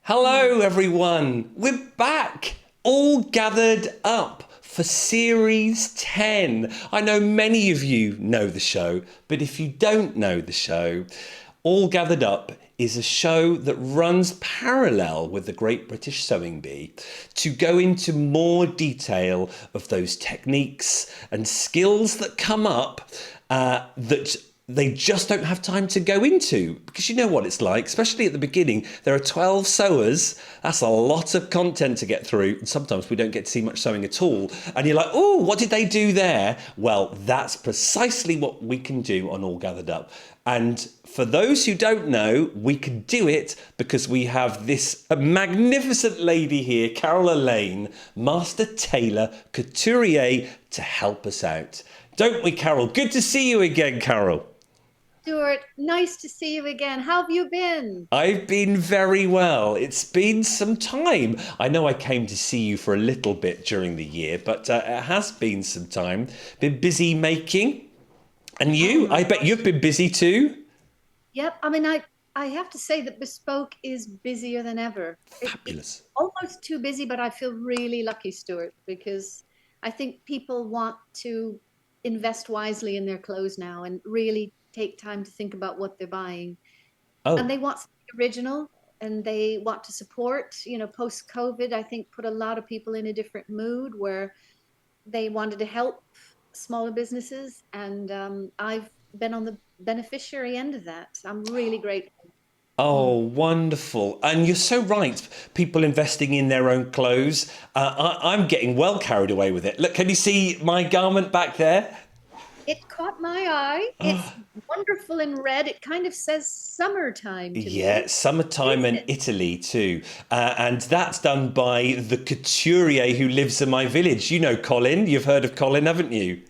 Hello, everyone. We're back, all gathered up for Series 10. I know many of you know the show, but if you don't know the show, All Gathered Up is a show that runs parallel with the Great British Sewing Bee to go into more detail of those techniques and skills that come up that they just don't have time to go into, because you know what it's like, especially at the beginning. There are 12 sewers. That's a lot of content to get through. And sometimes we don't get to see much sewing at all. And you're like, oh, what did they do there? Well, that's precisely what we can do on All Gathered Up. And for those who don't know, we can do it because we have this magnificent lady here, Carol Elaine, Master Tailor Couturier, to help us out. Don't we, Carol? Good to see you again, Carol. Stuart, nice to see you again. How have you been? I've been very well. It's been some time. I know I came to see you for a little bit during the year, but it has been some time. Been busy making. And Oh you? my I bet gosh. you've been busy too. Yep. I have to say that Bespoke is busier than ever. It's Fabulous. almost too busy, but I feel really lucky, Stuart, because I think people want to invest wisely in their clothes now and really take time to think about what they're buying. And Oh, they want something original and they want to support, post COVID, I think put a lot of people in a different mood where they wanted to help smaller businesses, and I've been on the beneficiary end of that. I'm really grateful. oh, Mm. wonderful. And you're so right. People investing in their own clothes. I'm getting well carried away with it. Look, can you see my garment back there? It caught my eye. It's wonderful in red. It kind of says summertime to Yeah, me. What summertime is in it? Italy too. And that's done by the couturier who lives in my village. You know Colin. You've heard of Colin, haven't you?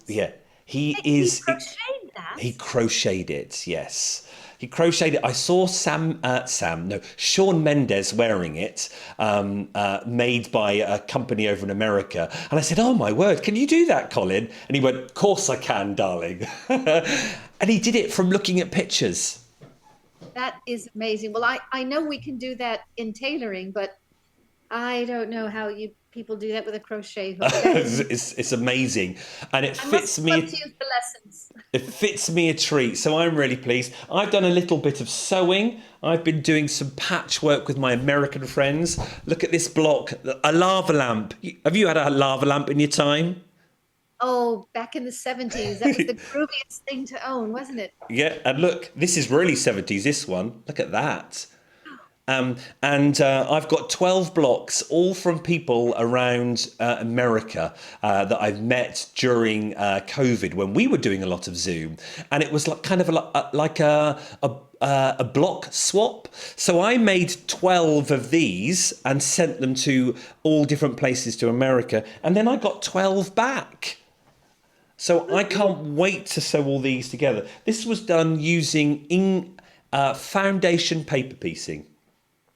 Yeah. He He is, crocheted he that. crocheted it, yes. He crocheted it. I saw Sean Mendes wearing it, made by a company over in America. And I said, oh my word, can you do that, Colin? And he went, of course I can, darling. And he did it from looking at pictures. That is amazing. Well, I know we can do that in tailoring, but I don't know how you people do that with a crochet hook. That is, It's amazing, and I must love to use the lessons. it fits me a treat. So I'm really pleased. I've done a little bit of sewing. I've been doing some patchwork with my American friends. Look at this block, a lava lamp. Have you had a lava lamp in your time? Oh, back in the 70s, that was the grooviest thing to own, wasn't it? Yeah, and look, this is really 70s. This one, look at that. And I've got 12 blocks, all from people around America that I've met during COVID when we were doing a lot of Zoom. And it was like kind of like a block swap. So I made 12 of these and sent them to all different places to America. And then I got 12 back. So I Woohoo. can't wait to sew all these together. This was done using foundation paper piecing.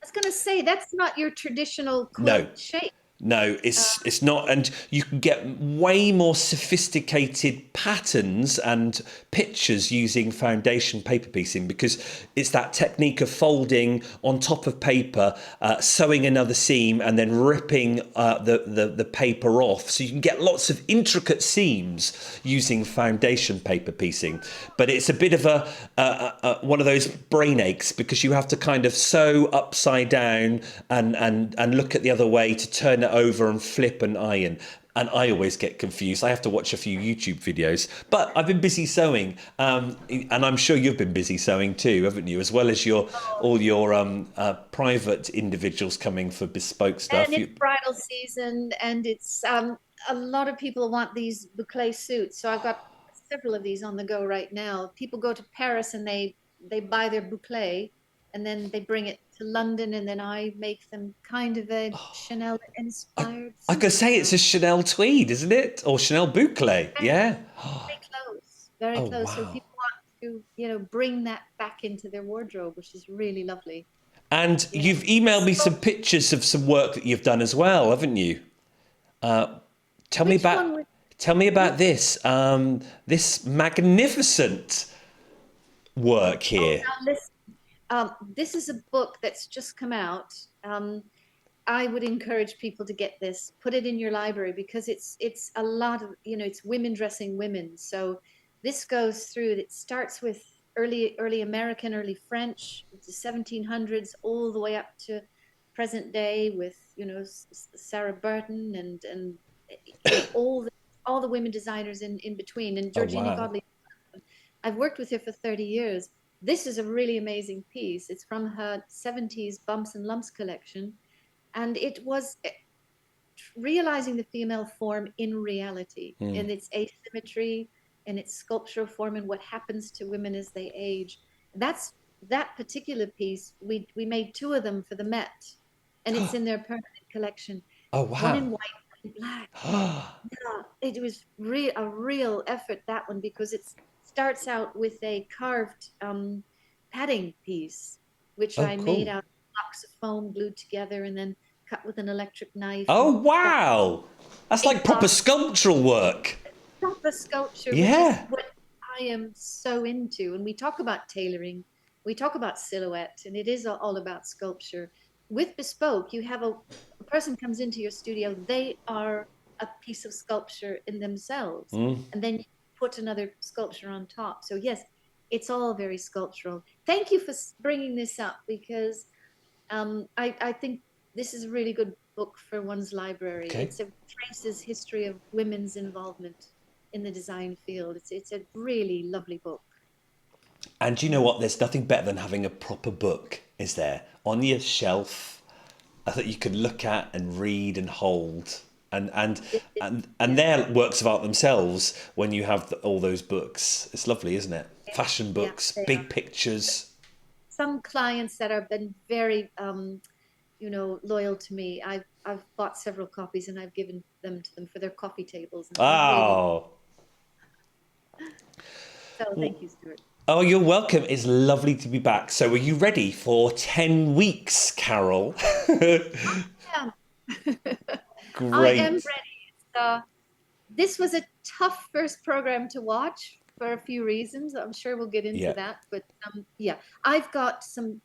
I was going to say, that's not your traditional No, quilt shape. no, Uh, it's not, and you can get way more sophisticated patterns and pictures using foundation paper piecing because it's that technique of folding on top of paper, sewing another seam, and then ripping the paper off. So you can get lots of intricate seams using foundation paper piecing. But it's a bit of one of those brain aches because you have to kind of sew upside down and look at the other way to turn it over and flip and iron. And I always get confused. I have to watch a few YouTube videos. But I've been busy sewing, and I'm sure you've been busy sewing too, haven't you? As well as oh, all your private individuals coming for bespoke and stuff. it's bridal season, and it's a lot of people want these boucle suits. So I've got several of these on the go right now. People go to Paris and they buy their boucle, and then they bring it to London, and then I make them kind of a Chanel I, inspired I could suit. say it's So a Chanel tweed, isn't it? Or Chanel boucle. very, Yeah. very close, very Oh close. So wow. people want to, bring that back into their wardrobe, which is really lovely. And Yeah. you've emailed me some So pictures of some work that you've done as well, haven't you? Tell me which about one would, tell me yeah. about this magnificent work Oh, here. now listen. This is a book that's just come out. I would encourage people to get this, put it in your library, because it's a lot of, it's women dressing women. So this goes through, it starts with early American, early French, the 1700s, all the way up to present day with, Sarah Burton and all the women designers in between, and Oh, Georgina wow. Godley. I've worked with her for 30 years. This is a really amazing piece. It's from her 70s Bumps and Lumps collection. And it was realizing the female form in reality, in its asymmetry, in its sculptural form, and what happens to women as they age. That's that particular piece. We made two of them for the Met, and it's in their permanent collection. Oh, One wow. in white, one in black. Yeah, it was a real effort, that one, because it starts out with a carved padding piece, which Oh, I made cool. out of blocks of foam glued together and then cut with an electric knife Oh, and got wow. That's big like proper box sculptural work. proper sculpture, which is Yeah. what I am so into. And we talk about tailoring, we talk about silhouette, and it is all about sculpture. With bespoke, you have a person comes into your studio, they are a piece of sculpture in themselves, and then you put another sculpture on top. So yes, it's all very sculptural. Thank you for bringing this up, because I think this is a really good book for one's library. Okay. It's a traces history of women's involvement in the design field. It's a really lovely book. And you know what? There's nothing better than having a proper book, is there? On your shelf that you could look at and read and hold. And Yeah, they're works of art themselves when you have all those books. It's lovely, isn't it? Fashion yeah, books, they are. big pictures. Some clients that have been very, loyal to me. I've bought several copies and I've given them to them for their coffee tables, and they really. Oh. So thank you, Stuart. Oh, you're welcome. It's lovely to be back. So, are you ready for 10 weeks, Carol? Yeah, I am Great. ready. This was a tough first program to watch for a few reasons. I'm sure we'll get into Yeah. that. But yeah, I've got some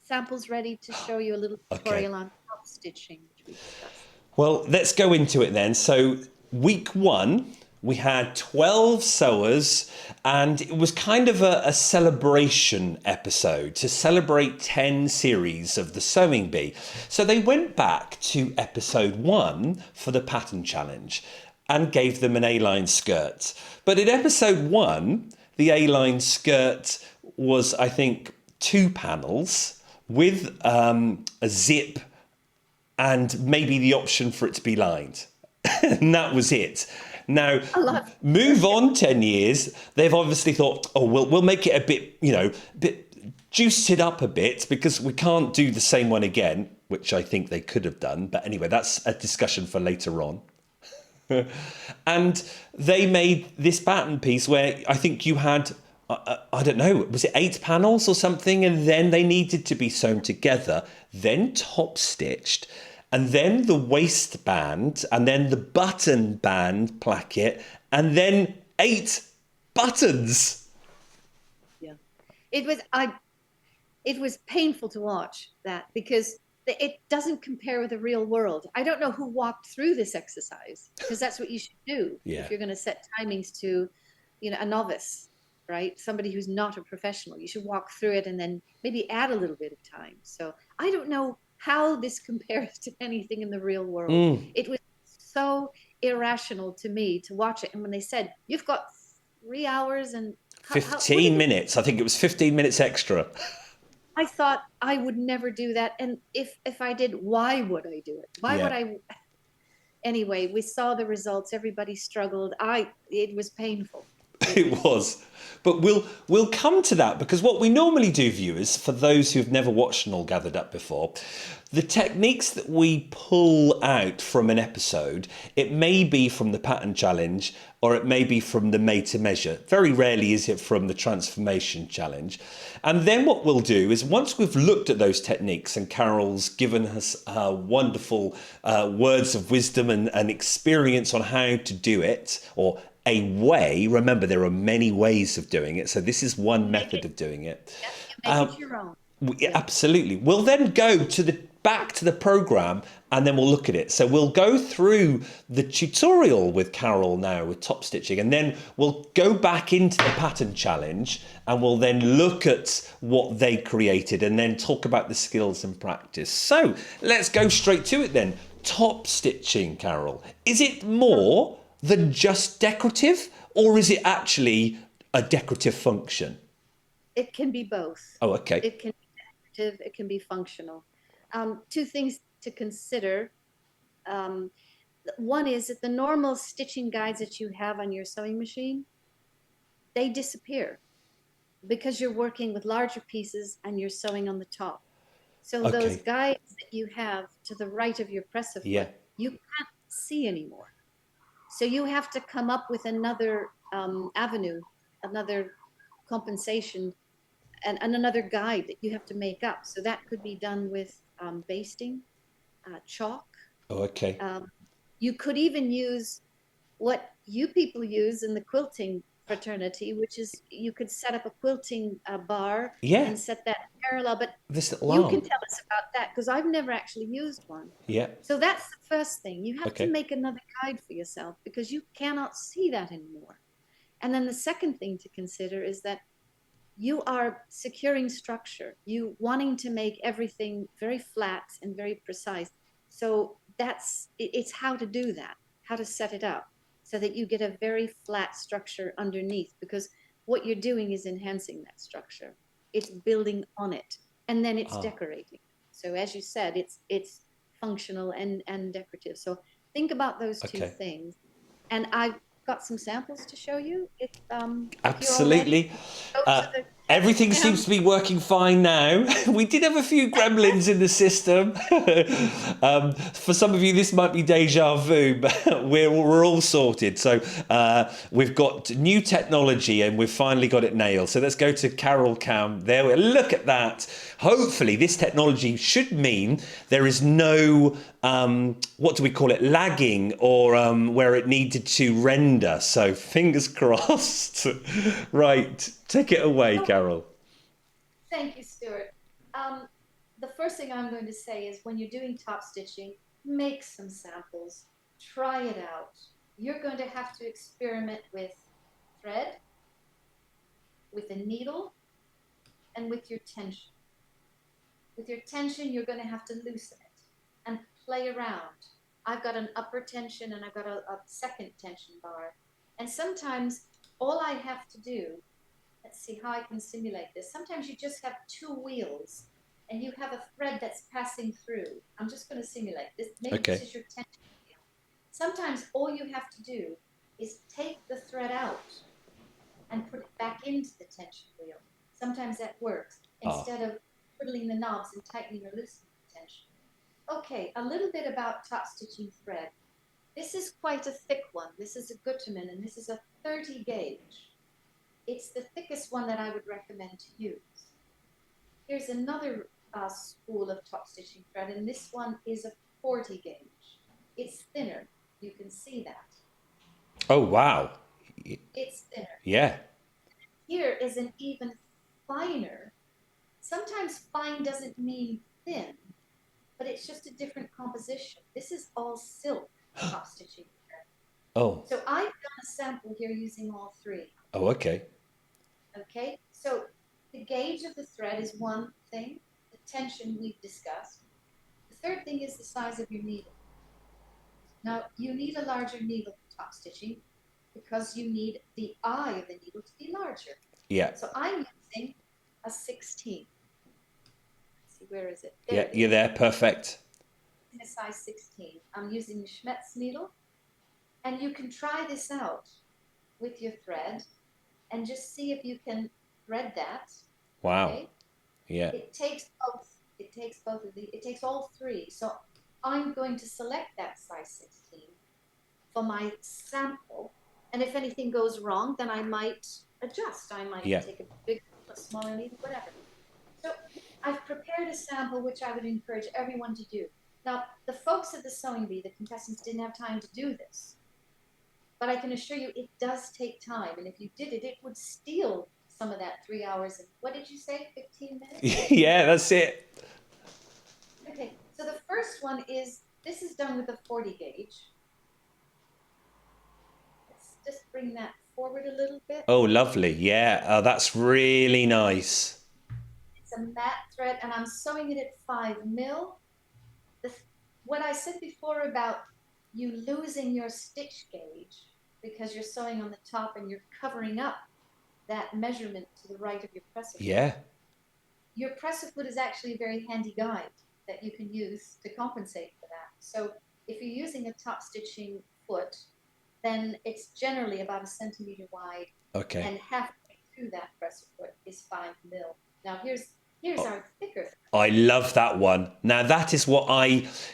samples ready to show you a little Okay. tutorial on top stitching, which we discussed. Well, let's go into it then. So, week one, we had 12 sewers, and it was kind of a celebration episode to celebrate 10 series of the sewing bee. So, they went back to episode one for the pattern challenge and gave them an A-line skirt. But in episode one, the A-line skirt was, I think, 2 panels with a zip and maybe the option for it to be lined. And that was it. Now, I love move on 10 years, they've obviously thought, oh, we'll make it a bit, bit juiced it up a bit because we can't do the same one again, which I think they could have done. But anyway, that's a discussion for later on. And they made this pattern piece where I think you had, I don't know, was it 8 panels or something? And then they needed to be sewn together, then top stitched, and then the waistband, and then the button band placket, and then 8 buttons. Yeah, it was painful to watch that, because it doesn't compare with the real world. I don't know who walked through this exercise, because that's what you should do Yeah. if you're going to set timings to, a novice, right? Somebody who's not a professional. You should walk through it and then maybe add a little bit of time. So I don't know how this compares to anything in the real world. It was so irrational to me to watch it. And when they said, you've got 3 hours and what 15 minutes. I think it was 15 minutes extra. I thought I would never do that. And if I did, why would I do it? Why would Yeah. I? Anyway, we saw the results. Everybody struggled. It was painful. It was. But we'll come to that, because what we normally do, viewers, for those who've never watched an All Gathered Up before, the techniques that we pull out from an episode, it may be from the pattern challenge or it may be from the made to measure. Very rarely is it from the transformation challenge. And then what we'll do is, once we've looked at those techniques and Carol's given us wonderful words of wisdom and experience on how to do it, or a way. Remember, there are many ways of doing it. So this is You one make method it, of doing it. yep, you make it your own. Yeah, Yeah. absolutely. We'll then go to the back to the program and then we'll look at it. So we'll go through the tutorial with Carol now with top stitching, and then we'll go back into the pattern challenge and we'll then look at what they created and then talk about the skills and practice. So let's go straight to it then. Top stitching, Carol. Is it more than just decorative, or is it actually a decorative function? It can be both. Oh, okay. It can be decorative, it can be functional. Two things to consider. Um, one is that the normal stitching guides that you have on your sewing machine, they disappear because you're working with larger pieces and you're sewing on the top. So those Okay. guides that you have to the right of your presser Yeah. foot, you can't see anymore. So you have to come up with another avenue, another compensation, and another guide that you have to make up. So that could be done with basting, chalk. Oh, okay. Um, you could even use what you people use in the quilting fraternity, which is you could set up a quilting bar Yeah. and set that parallel. But This little you can arm. tell us about that because I've never actually used one. Yeah. So that's the first thing. You have to Okay. make another guide for yourself because you cannot see that anymore. And then the second thing to consider is that you are securing structure, you wanting to make everything very flat and very precise. So it's how to do that, how to set it up so that you get a very flat structure underneath, because what you're doing is enhancing that structure. It's building on it, and then it's Ah, decorating. So as you said, it's functional and decorative. So think about those two okay. things. And I've got some samples to show you if you're all ready. Absolutely. Go to the Everything seems cam. to be working fine now. We did have a few gremlins in the system. For some of you, this might be deja vu, but we're all sorted. So we've got new technology and we've finally got it nailed. So let's go to Carol Cam. There we look at that. Hopefully, this technology should mean there is no what do we call it, lagging, or where it needed to render. So fingers crossed. Right, take it away, Oh, Carol. thank you, Stuart. Um, the first thing I'm going to say is when you're doing top stitching, make some samples, try it out. You're going to have to experiment with thread, with a needle, and with your tension. With your tension, you're going to have to loosen it and play around. I've got an upper tension and I've got a second tension bar. And sometimes all I have to do, let's see how I can simulate this. Sometimes you just have two wheels and you have a thread that's passing through. I'm just going to simulate this. Maybe this Okay. is your tension wheel. Sometimes all you have to do is take the thread out and put it back into the tension wheel. Sometimes that works Ah, instead of twiddling the knobs and tightening or loosening the tension. Okay, a little bit about top stitching thread. This is quite a thick one. This is a Gutermann and this is a 30 gauge. It's the thickest one that I would recommend to use. Here's another spool of top stitching thread, and this one is a 40 gauge. It's thinner. You can see that. oh wow. It's thinner. Yeah. Here is an even finer. Sometimes fine doesn't mean thin, but it's just a different composition. This is all silk top stitching thread. Oh. So I've done a sample here using all three. Oh, okay. Okay, so the gauge of the thread is one thing, the tension we've discussed. The third thing is the size of your needle. Now, you need a larger needle for top stitching because you need the eye of the needle to be larger. Yeah. So I'm using a 16. Let's see, where is it? There Yeah, it you're is. there. Perfect. A size 16. I'm using the Schmetz needle, and you can try this out with your thread and just see if you can thread that. Wow. Okay. Yeah. It takes both. It takes both of the. It takes all three. So I'm going to select that size 16 for my sample. And if anything goes wrong, then I might adjust. I might Yeah. take a bigger, a smaller needle, whatever. So I've prepared a sample which I would encourage everyone to do. Now, the folks at the sewing bee, the contestants, didn't have time to do this. but I can assure you it does take time. And if you did it, it would steal some of that 3 hours. And what did you say, 15 minutes? Yeah, that's it. Okay, so the first one is, this is done with a 40 gauge. Let's just bring that forward a little bit. Oh, lovely. Yeah, that's really nice. It's a matte thread, and I'm sewing it at 5 mil. What I said before about you losing your stitch gauge because you're sewing on the top and you're covering up that measurement to the right of your presser foot. Yeah. Your presser foot is actually a very handy guide that you can use to compensate for that. So if you're using a top stitching foot, then it's generally about a centimeter wide, Okay. and halfway through that presser foot is 5 mil. Now here's our thicker. I love that one. Now that is what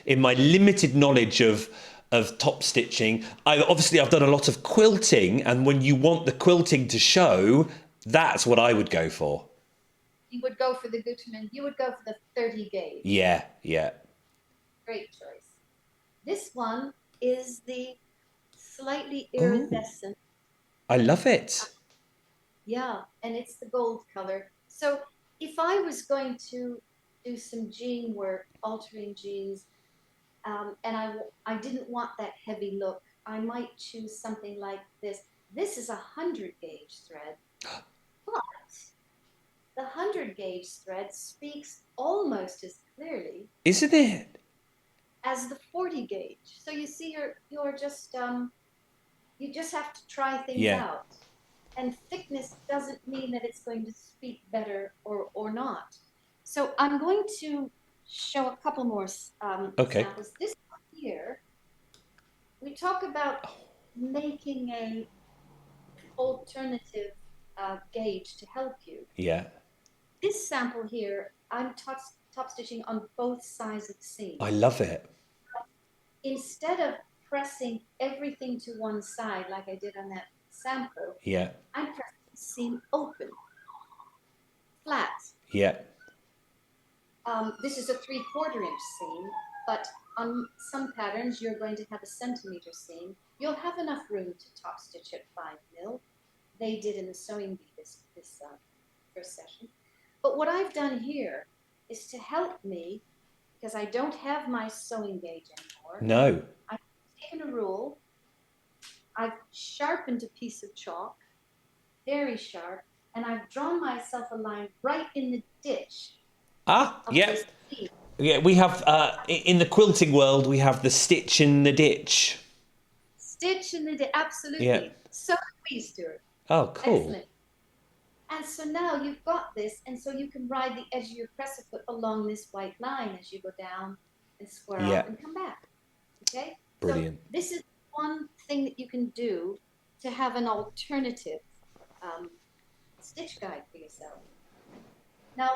in my limited knowledge of top stitching, I've done a lot of quilting, and when you want the quilting to show, that's what I would go for. You would go for the Gutermann. You would go for the 30 gauge. Yeah, yeah. Great choice. This one is the slightly Ooh, iridescent. I love it. Yeah, and it's the gold color. So if I was going to do some jean work, altering jeans, and I didn't want that heavy look, I might choose something like this. This is a 100 gauge thread, but the 100 gauge thread speaks almost as clearly, isn't it, as the 40 gauge. So you see, you're just you just have to try things out. And thickness doesn't mean that it's going to speak better or not. So I'm going to show a couple more examples. This one here, we talk about making a alternative gauge to help you. Yeah. This sample here, I'm top stitching on both sides of the seam. I love it. Instead of pressing everything to one side like I did on that sample, Yeah. I'm pressing the seam open, flat. Yeah. This is a 3/4 inch seam, but on some patterns you're going to have a centimeter seam. You'll have enough room to top stitch at 5 mil. They did in the sewing bee this first session. But what I've done here is to help me, because I don't have my sewing gauge anymore. No. I've taken a rule, I've sharpened a piece of chalk, very sharp, and I've drawn myself a line right in the ditch. Yeah. Yeah, we have, in the quilting world, we have the stitch in the ditch. Stitch in the ditch, absolutely. Yeah. So we, Stuart. Oh, cool. Excellent. And so now you've got this, and so you can ride the edge of your presser foot along this white line as you go down and square off and come back. Okay? Brilliant. So this is one thing that you can do to have an alternative stitch guide for yourself. Now,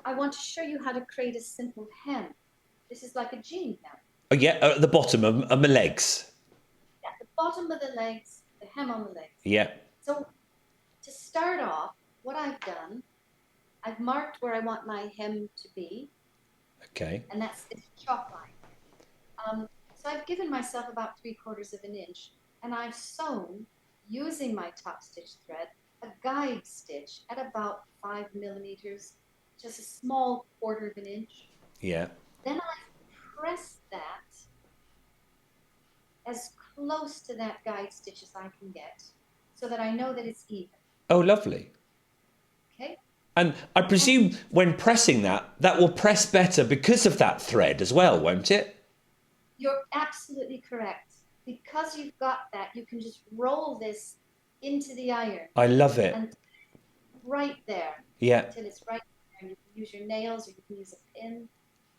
I want to show you how to create a simple hem. This is like a jean hem. Oh, yeah, at the bottom of my legs. At the bottom of the legs, the hem on the legs. Yeah. So to start off, what I've done, I've marked where I want my hem to be. Okay. And that's this chalk line. So I've given myself about 3/4 of an inch, and I've sewn, using my top stitch thread, a guide stitch at about 5 millimeters, just a small 1/4 of an inch. Yeah. Then I've pressed that as close to that guide stitch as I can get, so that I know that it's even. Oh, lovely. Okay. And I presume when pressing that will press better because of that thread as well, won't it? You're absolutely correct. Because you've got that, you can just roll this into the iron. I love it. And right there. Yeah. Until it's right there. You can use your nails, or you can use a pin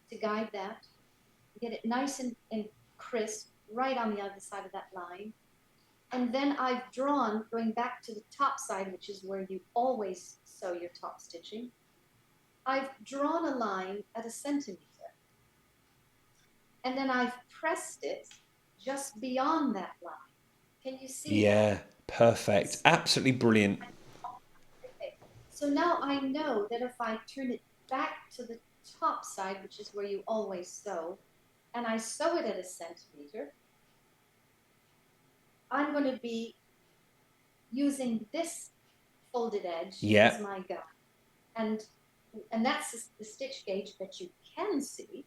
to guide that. Get it nice and crisp right on the other side of that line. And then I've drawn, going back to the top side, which is where you always sew your top stitching, I've drawn a line at 1 centimeter. And then I've pressed it just beyond that line. Can you see that? Perfect. Absolutely brilliant. Okay. So now I know that if I turn it back to the top side, which is where you always sew, and I sew it at 1 centimeter, I'm going to be using this folded edge Yeah. as my guide. And that's the stitch gauge that you can see.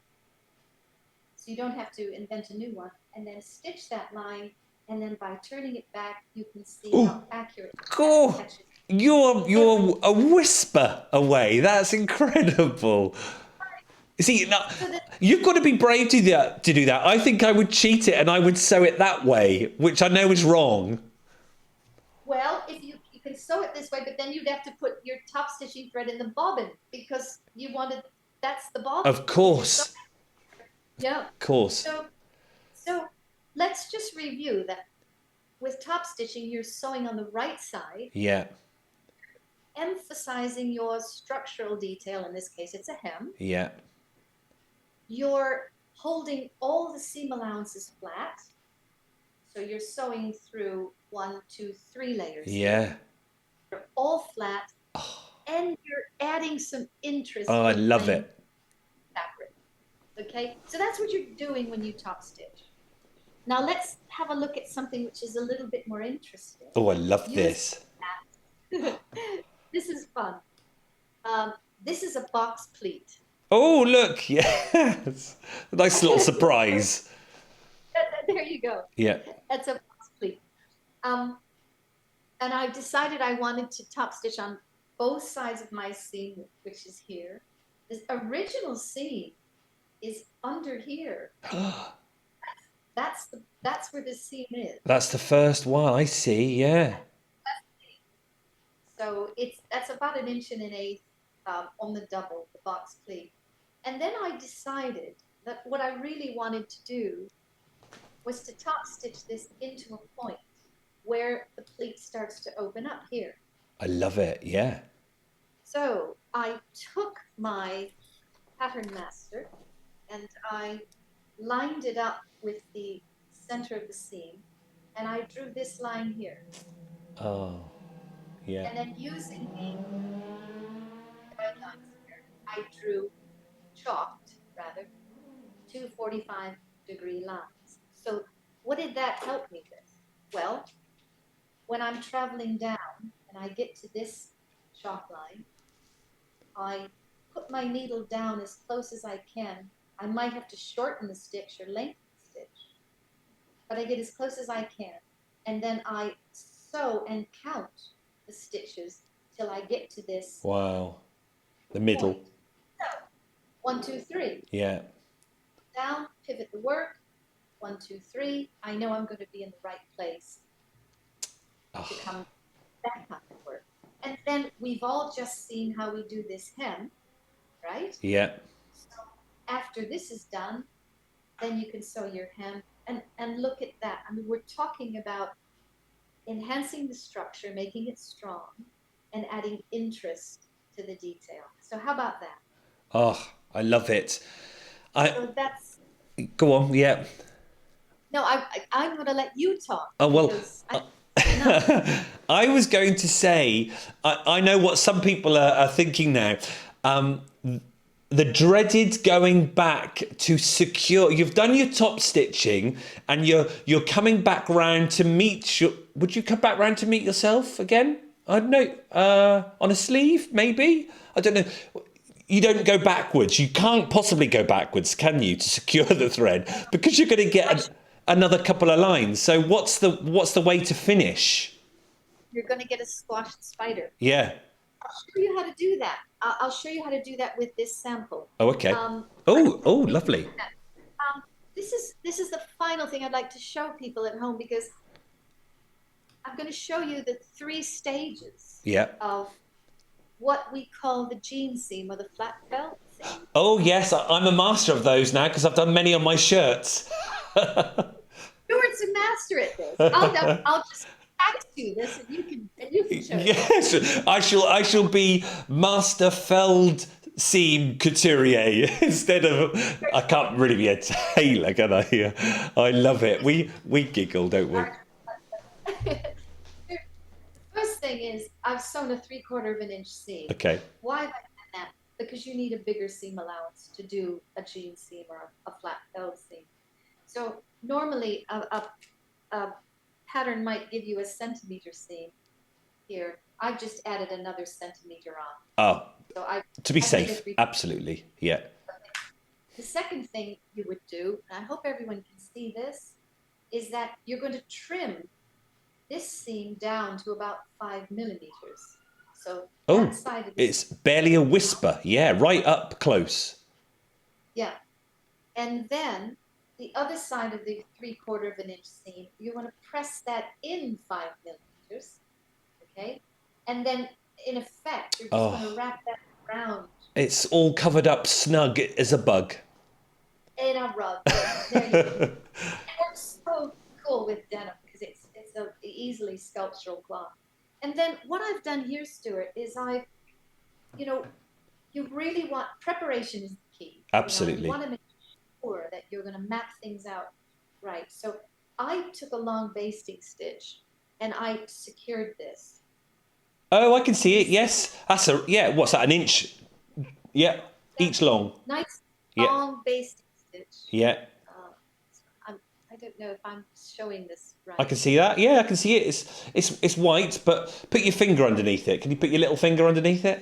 So you don't have to invent a new one. And then stitch that line. And then by turning it back, you can see how accurate Cool. that catches. You're a whisper away. That's incredible. See, now, So that, you've got to be brave to do that. I think I would cheat it and I would sew it that way, which I know is wrong. well, if you can sew it this way, but then you'd have to put your top stitching thread in the bobbin because you wanted, that's the bobbin. Of course. Yeah. Of course. So let's just review that. With top stitching, you're sewing on the right side, Yeah. emphasizing your structural detail. In this case, it's a hem. Yeah. You're holding all the seam allowances flat. So you're sewing through 1, 2, 3 layers. Yeah. They're all flat. And you're adding some interest Oh, I in love plain it. fabric. Okay, so that's what you're doing when you top stitch. Now let's have a look at something which is a little bit more interesting. Oh, I love this. This is fun. This is a box pleat. Oh, look. Yes. Nice little surprise. There you go. Yeah. That's a box pleat. And I decided I wanted to top stitch on both sides of my seam, which is here. This original seam is under here. That's where the seam is. That's the first one. I see. Yeah. So that's about 1.125 on the double, the box pleat. And then I decided that what I really wanted to do was to top stitch this into a point where the pleat starts to open up here. I love it. Yeah. So I took my pattern master and I lined it up with the center of the seam, and I drew this line here. Oh, yeah. And then using the guidelines here, I chalked rather, 2 45-degree lines. So what did that help me with? Well, when I'm traveling down and I get to this chalk line, I put my needle down as close as I can. I might have to shorten the stitch or lengthen the stitch, but I get as close as I can. And then I sew and count the stitches till I get to this. Wow. The middle. Point. So, 1, 2, 3. Yeah. Down, pivot the work. 1, 2, 3. I know I'm going to be in the right place to come that kind of work. And then we've all just seen how we do this hem, right? Yeah. So after this is done, then you can sew your hem and look at that. I mean, we're talking about enhancing the structure, making it strong, and adding interest to the detail. So how about that? Oh, I love it. So that's. Go on. Yeah. No, I'm going to let you talk. Oh, well, I was going to say, I know what some people are thinking now. The dreaded going back to secure. You've done your top stitching, and you're coming back round to meet your. Would you come back round to meet yourself again? I don't know. On a sleeve, maybe. I don't know. You don't go backwards. You can't possibly go backwards, can you, to secure the thread, because you're going to get another couple of lines. So what's the way to finish? You're going to get a squashed spider. Yeah. I'll show you how to do that. I'll show you how to do that with this sample. Oh, okay. Lovely. This is the final thing I'd like to show people at home, because I'm going to show you the 3 stages of what we call the jean seam or the flat felt seam. Oh yes, I'm a master of those now because I've done many on my shirts. Stuart's a master at this. I'll just text you this, and you can show it. Yes, I shall be master felled seam couturier instead of. I can't really be a tailor, can I? I love it. We giggle, don't we? First thing is, I've sewn a 3/4 inch seam. Okay. Why have I done that? Because you need a bigger seam allowance to do a jean seam or a flat felled seam. So normally a pattern might give you a centimeter seam here. I've just added another centimeter on. Oh, So I to be made safe. it re- Absolutely. Yeah. The second thing you would do, and I hope everyone can see this, is that you're going to trim this seam down to about 5 millimeters. So that Oh, side of this, it's barely a whisper. Yeah, right up close. yeah. And then the other side of the 3/4 of an inch seam, you want to press that in 5 millimeters, okay? And then in effect, you're just going to Oh, wrap that around it's all covered up snug as a bug. in a rug. There you go. It works so cool with denim because it's a easily sculptural cloth. And then what I've done here, Stuart, is you know, you really want preparation is the key, and you Absolutely. want to make sure that you're going to map things out right. So I took a long basting stitch and I secured this. Oh, I can Can see you it. see? Yes. That's a, yeah, what's that, an inch? Yeah, each That's long. nice Yeah, long basting stitch. yeah. Uh, I don't know if I'm showing this I right. can see that. Yeah, I can see it. It's white, but put your finger underneath it. Can you put your little finger underneath it?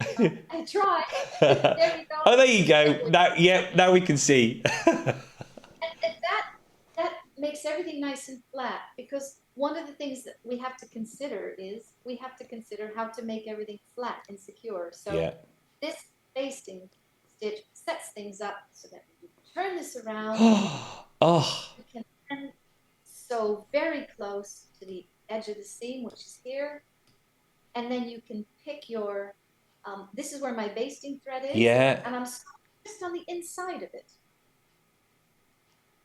I tried. There we go. Oh, there you go. Now, yeah, now we can see. And that makes everything nice and flat because one of the things that we have to consider is we have to consider how to make everything flat and secure. So Yeah. this basting stitch sets things up so that when you turn this around, Oh, you can then sew very close to the edge of the seam, which is here, and then you can pick your. This is where my basting thread is, yeah. and I'm just on the inside of it,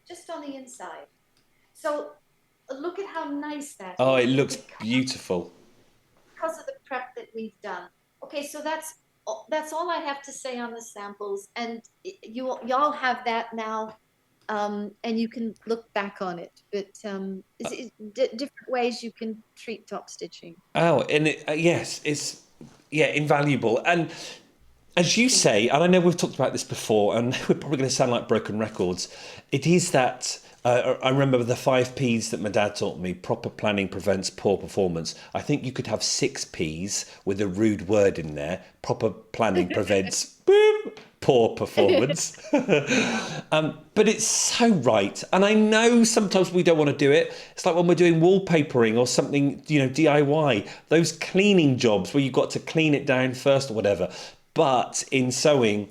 just on the inside. So look at how nice that Oh, it is looks beautiful. because of the prep that we've done. Okay, so that's all I have to say on the samples, and y'all have that now, and you can look back on it. But different ways you can treat top stitching. Oh, and yes, it's yeah invaluable. And as you say, and I know we've talked about this before, and we're probably going to sound like broken records. It is that I remember the 5 P's that my dad taught me. Proper planning prevents poor performance. I think you could have 6 P's with a rude word in there. Proper planning prevents boom, poor performance. But it's so right, and I know sometimes we don't want to do it. It's like when we're doing wallpapering or something, DIY. Those cleaning jobs where you've got to clean it down first or whatever. But in sewing,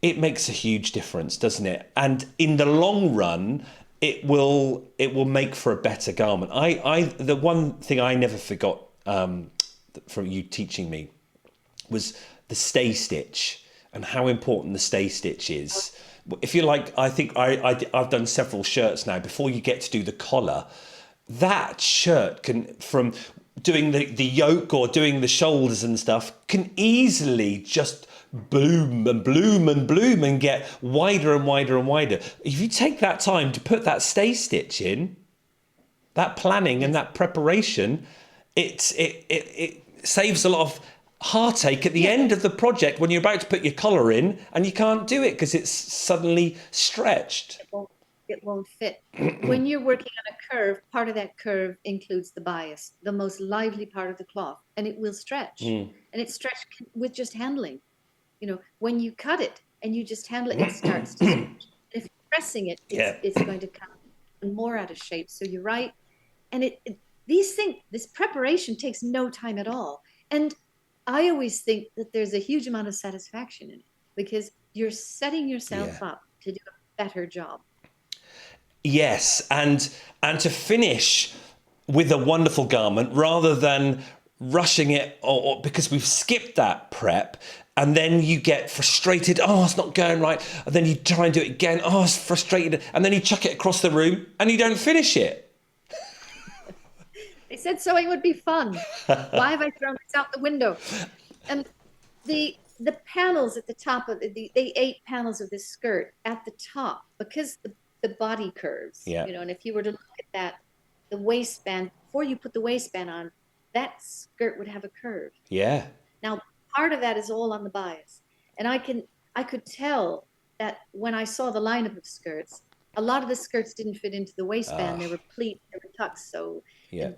it makes a huge difference, doesn't it? And in the long run, it will make for a better garment. The one thing I never forgot from you teaching me was the stay stitch and how important the stay stitch is. If you like, I think I've done several shirts now. Before you get to do the collar, that shirt can, from doing the yoke or doing the shoulders and stuff, can easily just bloom and bloom and bloom and get wider and wider and wider. If you take that time to put that stay stitch in, that planning and Yes. that preparation, it saves a lot of heartache at the Yeah. end of the project when you're about to put your collar in and you can't do it because it's suddenly stretched. It won't fit. When you're working on a curve, part of that curve includes the bias, the most lively part of the cloth, and it will stretch. And it's stretched with just handling. When you cut it and you just handle it, it starts to stretch. If you're pressing it, it's Yeah. it's going to come more out of shape. So you're right. And this preparation takes no time at all. And I always think that there's a huge amount of satisfaction in it because you're setting yourself Yeah. up to do a better job. Yes, and to finish with a wonderful garment rather than rushing it or because we've skipped that prep and then you get frustrated. Oh, it's not going right. And then you try and do it again. Oh, it's frustrated. And then you chuck it across the room and you don't finish it. They said sewing would be fun. Why have I thrown this out the window? And the panels at the top of the 8 panels of this skirt at the top, because the body curves, Yeah. and if you were to look at that, the waistband, before you put the waistband on, that skirt would have a curve. Yeah. Now, part of that is all on the bias. And I could tell that when I saw the lineup of skirts, A lot of the skirts didn't fit into the waistband. They Ah, were pleats, they were tucks. So, yeah,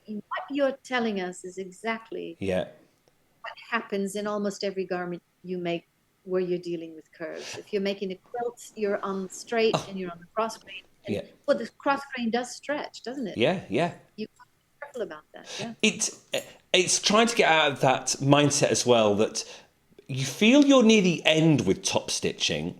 and what you're telling us is exactly yeah, what happens in almost every garment you make where you're dealing with curves. If you're making a quilt, you're on straight and you're on the cross grain. And yeah, well, the cross grain does stretch, doesn't it? yeah, yeah. You have to be careful about that. Yeah. It's it's trying to get out of that mindset as well that you feel you're near the end with top stitching.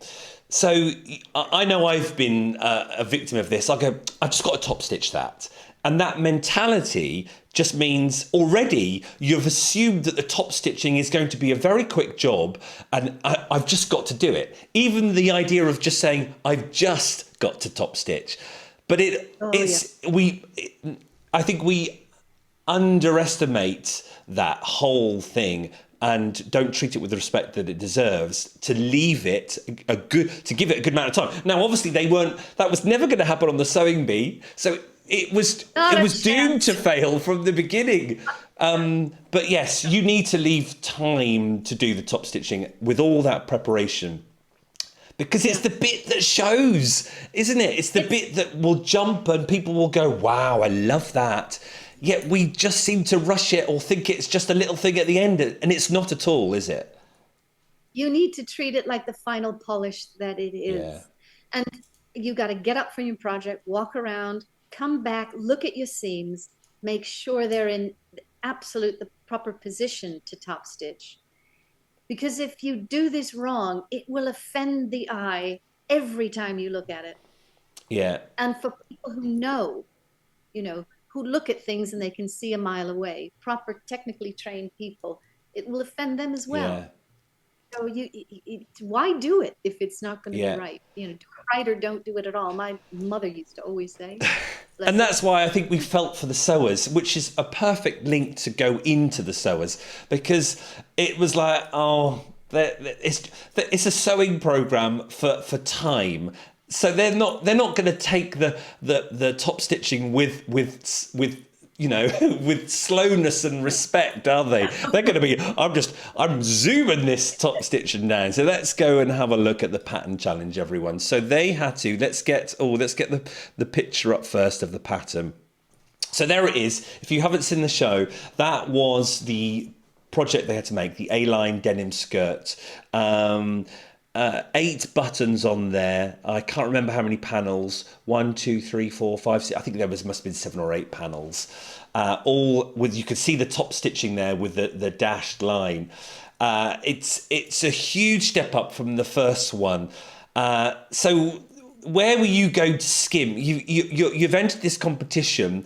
So I know I've been a victim of this. I go, I've just got to top stitch that. And that mentality just means already you've assumed that the top stitching is going to be a very quick job and I've just got to do it. Even the idea of just saying, I've just got to top stitch. But Oh, yeah. I think we underestimate that whole thing and don't treat it with the respect that it deserves to leave it to give it a good amount of time. Now obviously that was never going to happen on the sewing bee, so it was Not it a was doomed to chance. fail from the beginning. But yes, you need to leave time to do the top stitching with all that preparation because it's Yeah. the bit that shows, isn't it? It's the bit that will jump and people will go, wow, I love that. Yet we just seem to rush it or think it's just a little thing at the end, and it's not at all, is it? You need to treat it like the final polish that it Yeah, is. And you got to get up from your project, walk around, come back, look at your seams, make sure they're in the proper position to top stitch. Because if you do this wrong, it will offend the eye every time you look at it. yeah, And for people who know, who look at things and they can see a mile away, proper technically trained people, it will offend them as yeah, well. So why do it if it's not going to be yeah. right? Do it right or don't do it at all. My mother used to always say, And bless her. that's why I think we felt for the sewers, which is a perfect link to go into the sewers, because it was like, oh, it's a sewing program for time. So they're not going to take the top stitching with with slowness and respect, are they? They're going to be, I'm zooming this top stitching down. So let's go and have a look at the pattern challenge, everyone. So they had to, let's get the picture up first of the pattern. So there it is. If you haven't seen the show, that was the project they had to make, the A-line denim skirt. 8 buttons on there. I can't remember how many panels. 1, 2, 3, 4, 5, 6. I think there must have been 7 or 8 panels. All with, you could see the top stitching there with the dashed line. It's a huge step up from the first one. So where were you going to skim? You've entered this competition.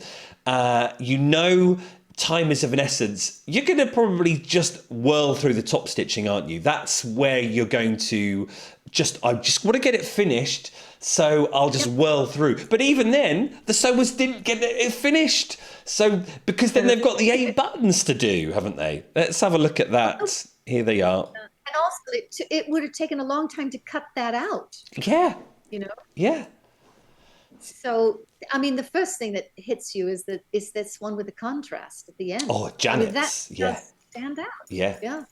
Time is of an essence. You're going to probably just whirl through the top stitching, aren't you? That's where you're going to I just want to get it finished, so I'll just whirl through. But even then, the sewers didn't get it finished. So, because then they've got the 8 buttons to do, haven't they? Let's have a look at that. Here they are. And also, it would have taken a long time to cut that out, Yeah, you know? yeah. So, I mean, the first thing that hits you is this one with the contrast at the end. Oh, I mean, that Janet's. Yeah, does stand out. yeah. Yeah.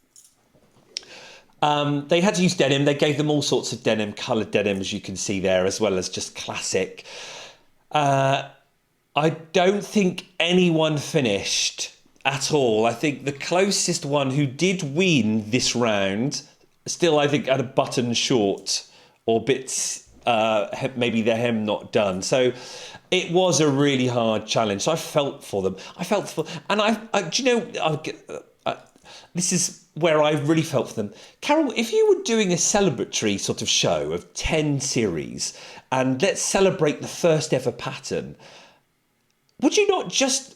They had to use denim. They gave them all sorts of denim, coloured denim, as you can see there, as well as just classic. I don't think anyone finished at all. I think the closest one who did win this round, still I think had a button short or bits, maybe the hem not done. So it was a really hard challenge. So I felt for them. And do you know, this is where I really felt for them. Carol, if you were doing a celebratory sort of show of 10 series and let's celebrate the first ever pattern, would you not just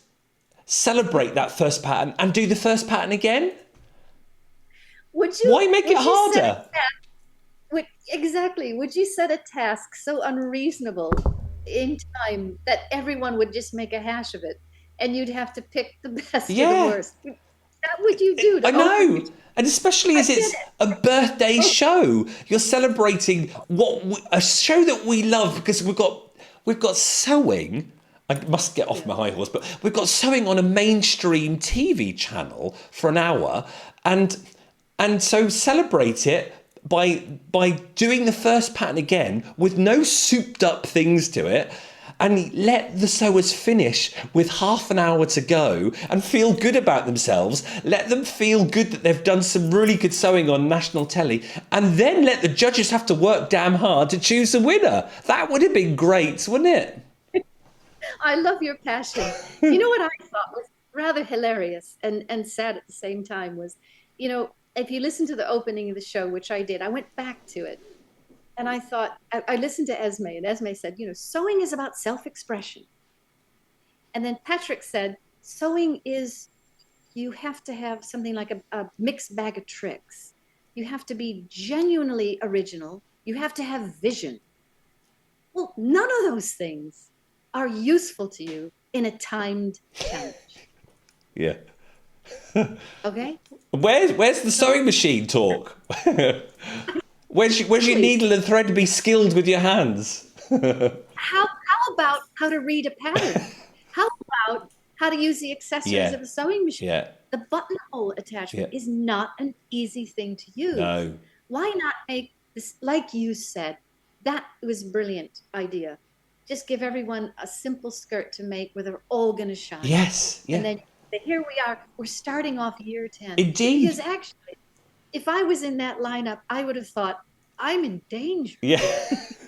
celebrate that first pattern and do the first pattern again? Why make it harder? Exactly. Would you set a task so unreasonable in time that everyone would just make a hash of it and you'd have to pick the best or the Yeah. worst? That would you do to I know. open- And especially as I it's get it. a birthday show, you're celebrating a show that we love because we've got sewing. I must get off my high horse, but we've got sewing on a mainstream TV channel for an hour, and so celebrate it by doing the first pattern again with no souped up things to it, and let the sewers finish with half an hour to go and feel good about themselves. Let them feel good that they've done some really good sewing on national telly, and then let the judges have to work damn hard to choose a winner. That would have been great, wouldn't it? I love your passion. You know what I thought was rather hilarious and sad at the same time was, if you listen to the opening of the show, which I did, I went back to it and I thought, I listened to Esme, and Esme said, sewing is about self-expression. And then Patrick said, sewing is, you have to have something like a mixed bag of tricks. You have to be genuinely original. You have to have vision. Well, none of those things are useful to you in a timed challenge. Yeah. Okay? Where's the sewing machine talk? Where's your needle and thread to be skilled with your hands? How about how to read a pattern? How about how to use the accessories Yeah. of a sewing machine? Yeah. The buttonhole attachment Yeah. is not an easy thing to use. No. Why not make this, like you said, that was a brilliant idea. Just give everyone a simple skirt to make where they're all going to shine. Yes. Yeah. And then here we are, we're starting off year 10. Indeed. Because actually, if I was in that lineup, I would have thought, I'm in danger. Yeah.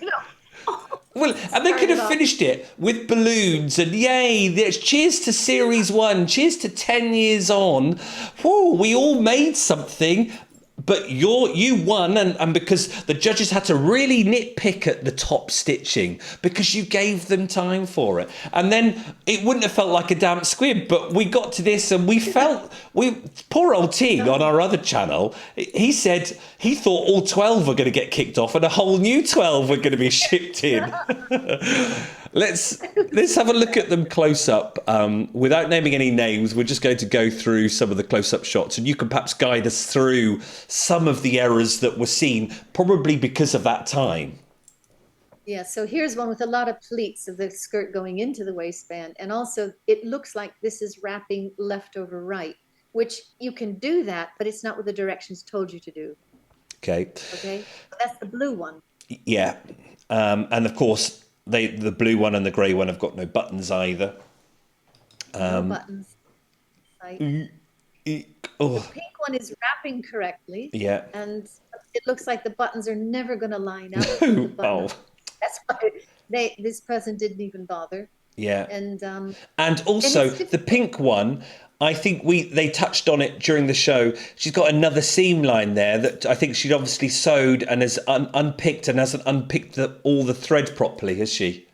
You know, Well, and they could have started off- finished it with balloons and yay, there's cheers to series 1, cheers to 10 years on. Whoa, we all made something. But you won, and because the judges had to really nitpick at the top stitching because you gave them time for it. And then it wouldn't have felt like a damp squib, but we got to this and poor old Teague on our other channel, he said he thought all 12 were going to get kicked off and a whole new 12 were going to be shipped in. Let's have a look at them close up. Without naming any names, we're just going to go through some of the close-up shots, and you can perhaps guide us through some of the errors that were seen, probably because of that time. Yeah, so here's one with a lot of pleats of the skirt going into the waistband, and also it looks like this is wrapping left over right, which you can do that, but it's not what the directions told you to do. Okay. Okay, that's the blue one. Yeah, and of course the blue one and the grey one have got no buttons either. No buttons. Oh. The pink one is wrapping correctly. Yeah. And it looks like the buttons are never going to line up. No. Oh. That's why this person didn't even bother. Yeah. And also the pink one, I think they touched on it during the show. She's got another seam line there that I think she'd obviously sewed and has unpicked and hasn't unpicked all the thread properly, has she?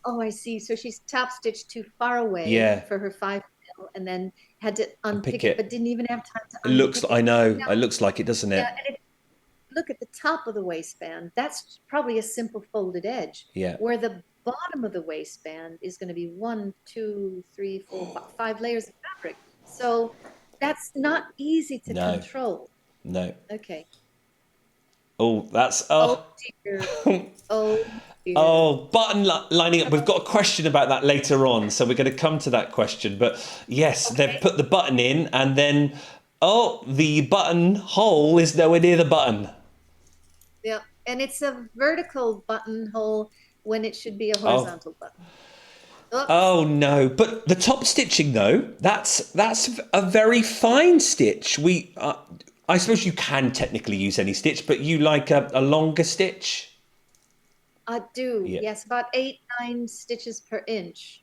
Oh, I see. So she's top stitched too far away for her 5 mil and then had to unpick it, but didn't even have time to unpick it. I know. It looks like it, doesn't it? Yeah, and look at the top of the waistband. That's probably a simple folded edge. Yeah. Where the bottom of the waistband is going to be 1, 2, 3, 4, 5 layers of fabric. So that's not easy to control. No. Okay. Oh, that's oh dear. Oh dear. Oh, button lining up. We've got a question about that later on, so we're going to come to that question. But yes, they've put the button in, and then the button hole is nowhere near the button. Yeah, and it's a vertical buttonhole when it should be a horizontal button. Oops. Oh no! But the top stitching though, that's a very fine stitch. I suppose you can technically use any stitch, but you like a longer stitch. I do. Yeah. Yes, about 8, 9 stitches per inch.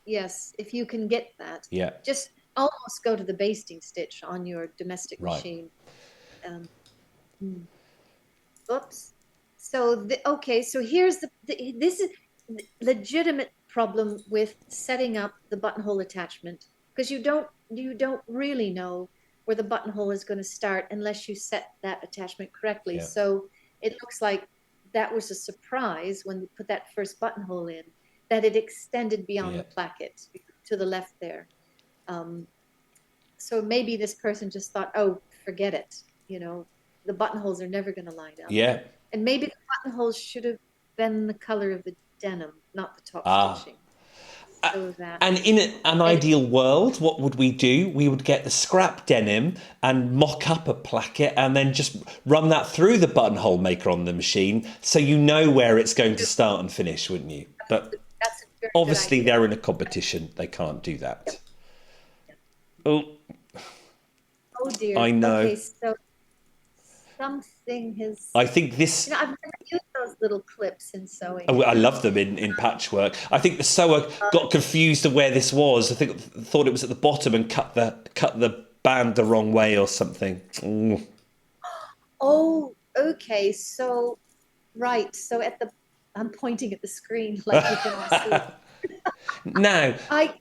Yes, if you can get that. Yeah. Just almost go to the basting stitch on your domestic machine. Oops. So so here's this is legitimate problem with setting up the buttonhole attachment, because you don't really know where the buttonhole is going to start unless you set that attachment correctly. Yeah. So it looks like that was a surprise when you put that first buttonhole in, that it extended beyond the placket to the left there. So maybe this person just thought, oh, forget it. The buttonholes are never going to line up. Yeah. And maybe the buttonholes should have been the color of the denim, not the top stitching. so that. And in an And ideal world, what would we do? We would get the scrap denim and mock up a placket and then just run that through the buttonhole maker on the machine so you know where it's going to start and finish, wouldn't you? But that's a very good obviously idea. they're in a competition. They can't do Yep. that. Oh, Oh I dear. know. Okay, so something has, I think this. I've never used those little clips in sewing. Oh, I love them in patchwork. I think the sewer got confused of where this was. I think thought it was at the bottom and cut the band the wrong way or something. Ooh. Oh, okay. So, right. So I'm pointing at the screen like you can all see. Now, I,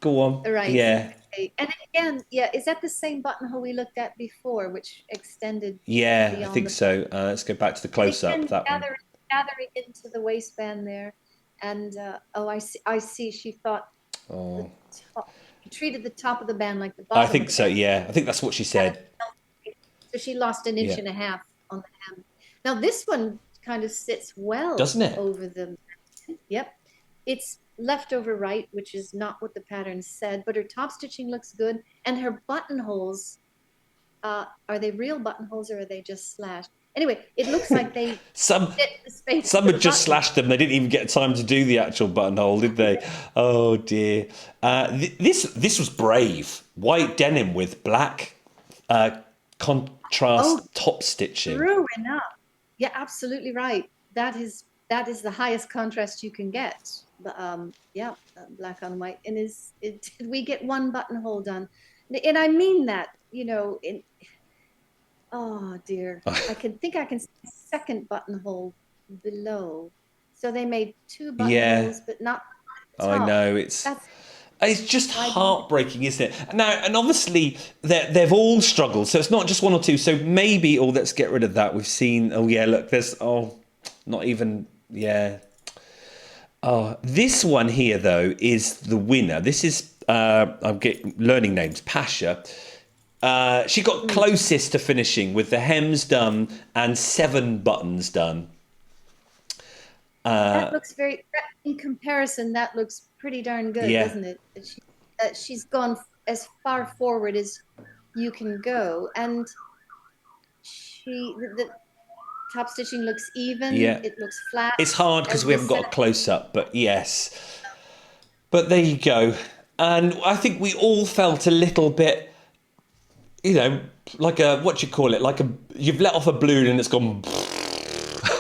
go on. right. Yeah, Okay. And again, yeah, is that the same buttonhole we looked at before, which extended yeah, I beyond think the, so. Let's go back to the close up. again, That one. gathering into the waistband there. And, oh, I see. She thought the Oh, top, she treated the top of the band like the I bottom of think the so. band. Yeah, I think that's what she said. So she lost an inch Yeah, and a half on the hem. Now this one kind of sits well doesn't it? over the, yep. It's left over right, which is not what the pattern said, but her top stitching looks good. And her buttonholes, are they real buttonholes or are they just slashed? Anyway, it looks like they Some fit the space some for the had just button. slashed them. They didn't even get time to do the actual buttonhole, did they? Oh dear. This was brave. White denim with black Oh, contrast top stitching. true enough. Yeah, absolutely right. That is the highest contrast you can get. Yeah, black on white. And did we get one buttonhole done? And I mean that, oh dear. I can see a second buttonhole below. So they made two Yeah, buttonholes, but not the I top. know. It's That's It's just why didn't they? heartbreaking, isn't it? Now, and obviously they've all struggled, so it's not just one or two. So maybe, oh, let's get rid of that. We've seen, oh yeah, look, there's, oh, not even, yeah. Oh, this one here though is the winner. This is, I'm getting learning names. Pasha. She got Mm, closest to finishing with the hems done and 7 buttons done. that looks in comparison, that looks pretty darn good, Yeah, doesn't it? She's gone as far forward as you can go. And the top stitching looks even, yeah. it looks flat, It's hard because as we the haven't got a center. close up, but yes. But there you go. And I think we all felt a little bit, like a, what do you call it? Like you've let off a balloon and it's gone.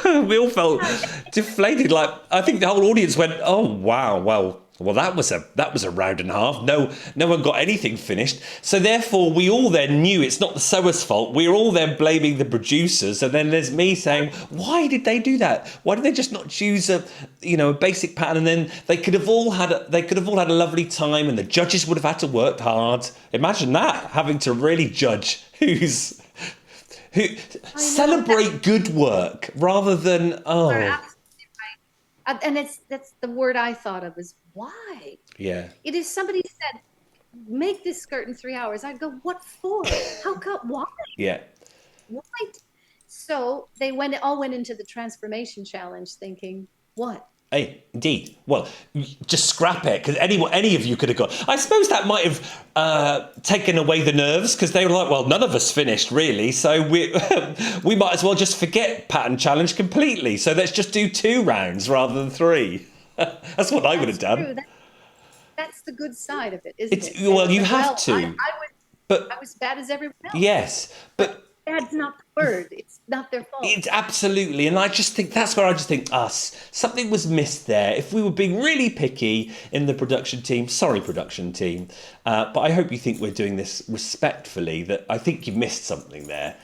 We all felt deflated. Like, I think the whole audience went, oh, wow, well, that was a round and a half. No one got anything finished. So therefore, we all then knew it's not the sewer's fault. We're all then blaming the producers, and then there's me saying, why did they do that? Why did they just not choose a basic pattern? And then they could have all had a lovely time, and the judges would have had to work hard. Imagine that, having to really judge who I know that celebrate good work rather than are oh absolutely right. And that's the word I thought of is why. yeah It is somebody said, make this skirt in 3 hours. I'd go, what for? How come? Why? yeah. Why? So they all went into the transformation challenge thinking, what? Hey, indeed. Well, just scrap it because any of you could have got. I suppose that might have taken away the nerves because they were like, well, none of us finished really, so we we might as well just forget pattern challenge completely. So let's just do 2 rounds rather than 3. That's what I would have That's done. true. That's the good side of it, isn't It's it? They well, were you like, have well, to, I but was bad as everyone else. yes, But but that's not the word. It's not their fault. it's absolutely, and I just think that's where I just think something was missed there. If we were being really picky in the production team, sorry, production team, but I hope you think we're doing this respectfully. That I think you've missed something there.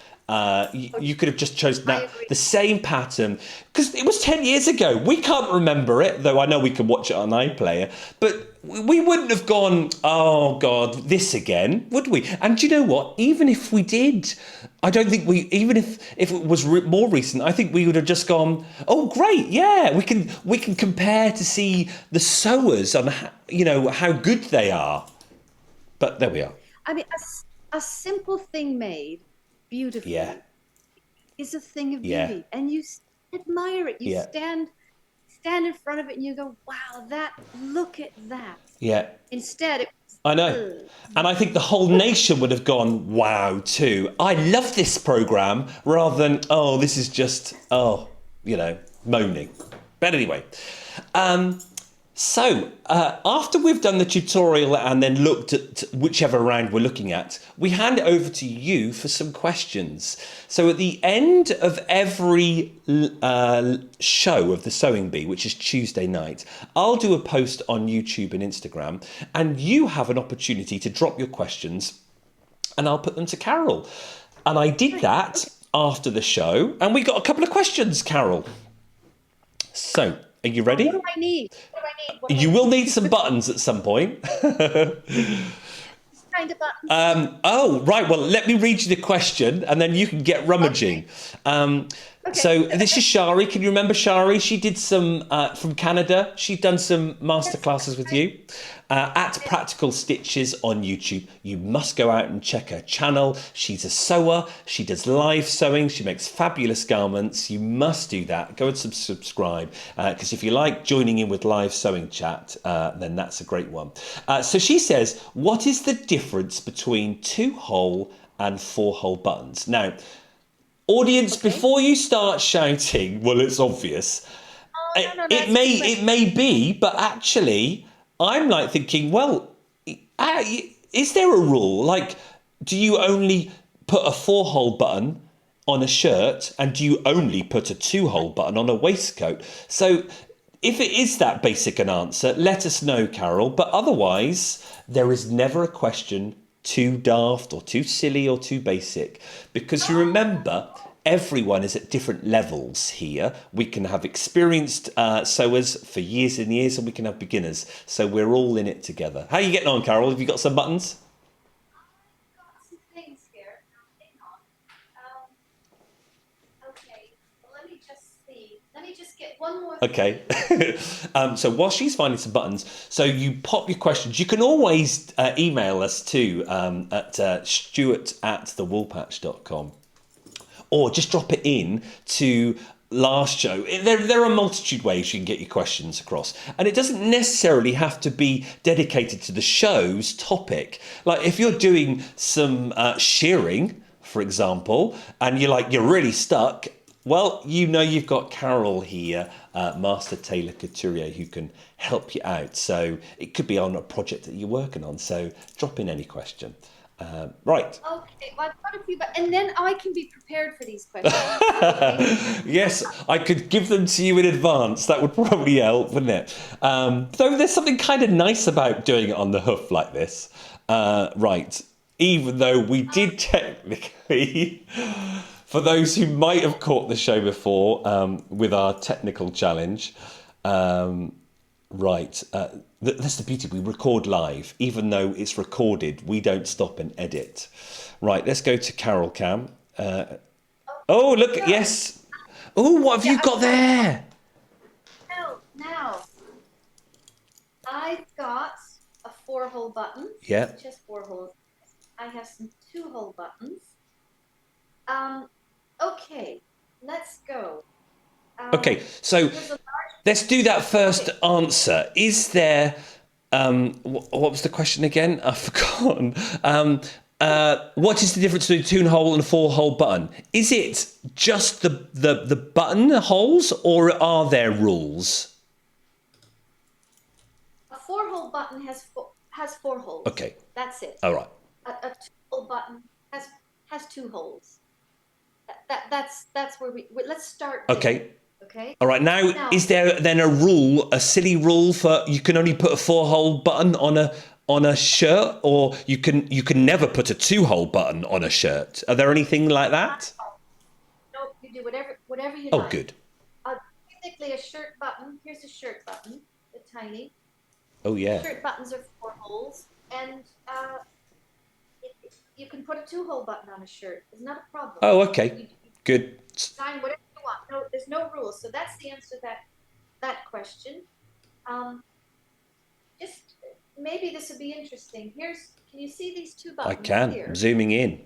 You could have just chosen I that agree. the same pattern because it was 10 years ago. We can't remember it, though I know we can watch it on iPlayer, but we wouldn't have gone, oh God, this again, would we? And do you know what? Even if we did, I don't think even if it was more recent, I think we would have just gone, oh great, yeah, we can compare to see the sewers on how good they are. But there we are. I mean, a simple thing made Yeah, beautifully is a thing of yeah, beauty, and you admire it. You yeah. stand stand in front of it and you go, wow, look at that. Yeah. Instead, it was, I know. And I think the whole nation would have gone, wow, too. I love this programme, rather than, oh, this is just, moaning. But anyway, after we've done the tutorial and then looked at whichever round we're looking at, we hand it over to you for some questions. So at the end of every show of the Sewing Bee, which is Tuesday night, I'll do a post on YouTube and Instagram, and you have an opportunity to drop your questions and I'll put them to Carol. And I did that after the show, and we got a couple of questions, Carol. So, are you ready? What do I need? You will need some buttons at some point. Kind of buttons. Right. Well, let me read you the question, and then you can get rummaging. Okay. So this is Shari. Can you remember Shari? She did some from Canada. She'd done some masterclasses with you at Practical Stitches on YouTube. You must go out and check her channel. She's a sewer. She does live sewing. She makes fabulous garments. You must do that. Go and subscribe, because if you like joining in with live sewing chat, then that's a great one. So she says, what is the difference between 2-hole and 4-hole buttons? Now, audience, before you start shouting, well, it's obvious. It may be, but actually, I'm like thinking, well, is there a rule? Like, do you only put a 4-hole button on a shirt, and do you only put a 2-hole button on a waistcoat? So if it is that basic an answer, let us know, Carol. But otherwise, there is never a question too daft or too silly or too basic, because you remember, everyone is at different levels here. We can have experienced sewers for years and years, and we can have beginners. So we're all in it together. How are you getting on, Carol? Have you got some buttons? I've got some things here. Hang on. Okay, well, let me just see. Let me just get one more thing. Okay. So while she's finding some buttons, so you pop your questions. You can always email us too at stuart@thewoolpatch.com. Or just drop it in to last show. There are a multitude ways you can get your questions across. And it doesn't necessarily have to be dedicated to the show's topic. Like if you're doing some shearing, for example, and you're really stuck, well, you've got Carol here, Master Tailor Couturier, who can help you out. So it could be on a project that you're working on. So drop in any question. Right. Okay, well, I've got a few, and then I can be prepared for these questions. Yes, I could give them to you in advance. That would probably help, wouldn't it? Though there's something kind of nice about doing it on the hoof like this. Right. Even though we did technically, for those who might have caught the show before with our technical challenge, right. That's the beauty. We record live. Even though it's recorded, we don't stop and edit. Right, let's go to Carol Cam. Look, yes. Oh, what have you got there? Now, I've got a 4-hole button. Yeah. Just 4 holes. I have some 2-hole buttons. Okay, let's go. Okay, so let's do that first answer. Is there, what was the question again? I've forgotten. What is the difference between a 2-hole and a 4-hole button? Is it just the button holes, or are there rules? A 4-hole button has 4 holes. Okay. That's it. All right. A 2-hole button has 2 holes. That's where let's start there. Okay. Okay. All right. Now, is there then a silly rule for you can only put a 4-hole button on a shirt, or you can never put a 2-hole button on a shirt? Are there anything like that? No, you do whatever you like. Oh, good. Technically, a shirt button. Here's a shirt button, the tiny. Oh yeah. Shirt buttons are 4 holes, and you can put a 2-hole button on a shirt. It's not a problem. Oh, okay. Good. Design whatever you want. No, there's no rules. So that's the answer to that question. Just maybe this would be interesting. Can you see these 2 buttons? I can. Here? Zooming in.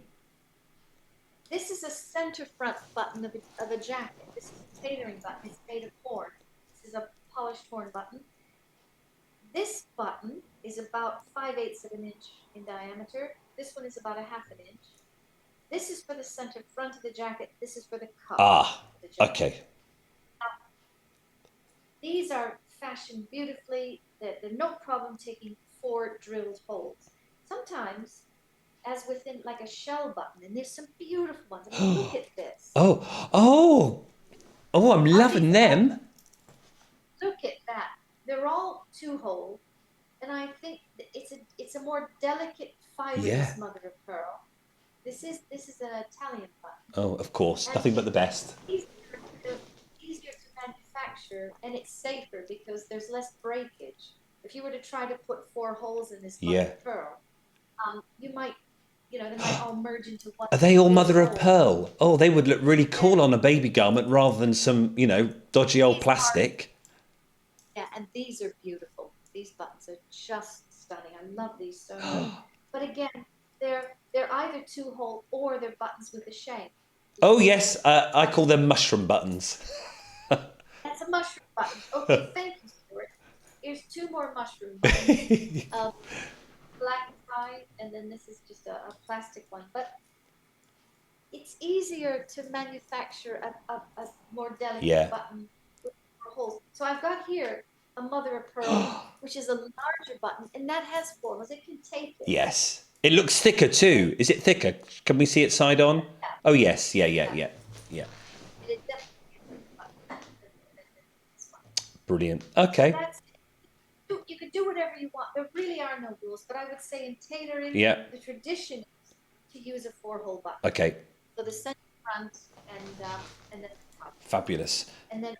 This is a center front button of a jacket. This is a tailoring button. It's made of horn. This is a polished horn button. This button is about 5/8 of an inch in diameter. This one is about a half an inch. This is for the center front of the jacket. This is for the cuff Ah, of the jacket. okay. These are fashioned beautifully. They're no problem taking 4 drilled holes. Sometimes, as within like a shell button, and there's some beautiful ones. I mean, look at this. Oh, I'm loving them. Look at that. They're all 2-hole, and I think it's a more delicate, fibrous mother of pearl. This is an Italian button. Oh, of course, And nothing but the best. Easier to manufacture, and it's safer because there's less breakage. If you were to try to put 4 holes in this mother of pearl, you might, they might all merge into one. Are they all mother of hole. pearl? Oh, they would look really cool on a baby garment rather than some, dodgy old plastic. And these are beautiful. These buttons are just stunning. I love these so much. But again, they're either 2-hole or they're buttons with a shank. Oh yes, I call them mushroom buttons. That's a mushroom button. Okay, thank you, Stuart. Here's 2 more mushroom buttons. Black tie, and then this is just a plastic one. But it's easier to manufacture a more delicate button with 4 holes. So I've got here a mother of pearl, which is a larger button, and that has 4 holes. It can take it. Yes. It looks thicker too. Is it thicker? Can we see it side on? Yeah. Oh yes, yeah. It definitely Brilliant. Okay. You can do whatever you want. There really are no rules, but I would say in tailoring, the tradition is to use a 4-hole button. Okay. So the center front and then the top. Fabulous. And then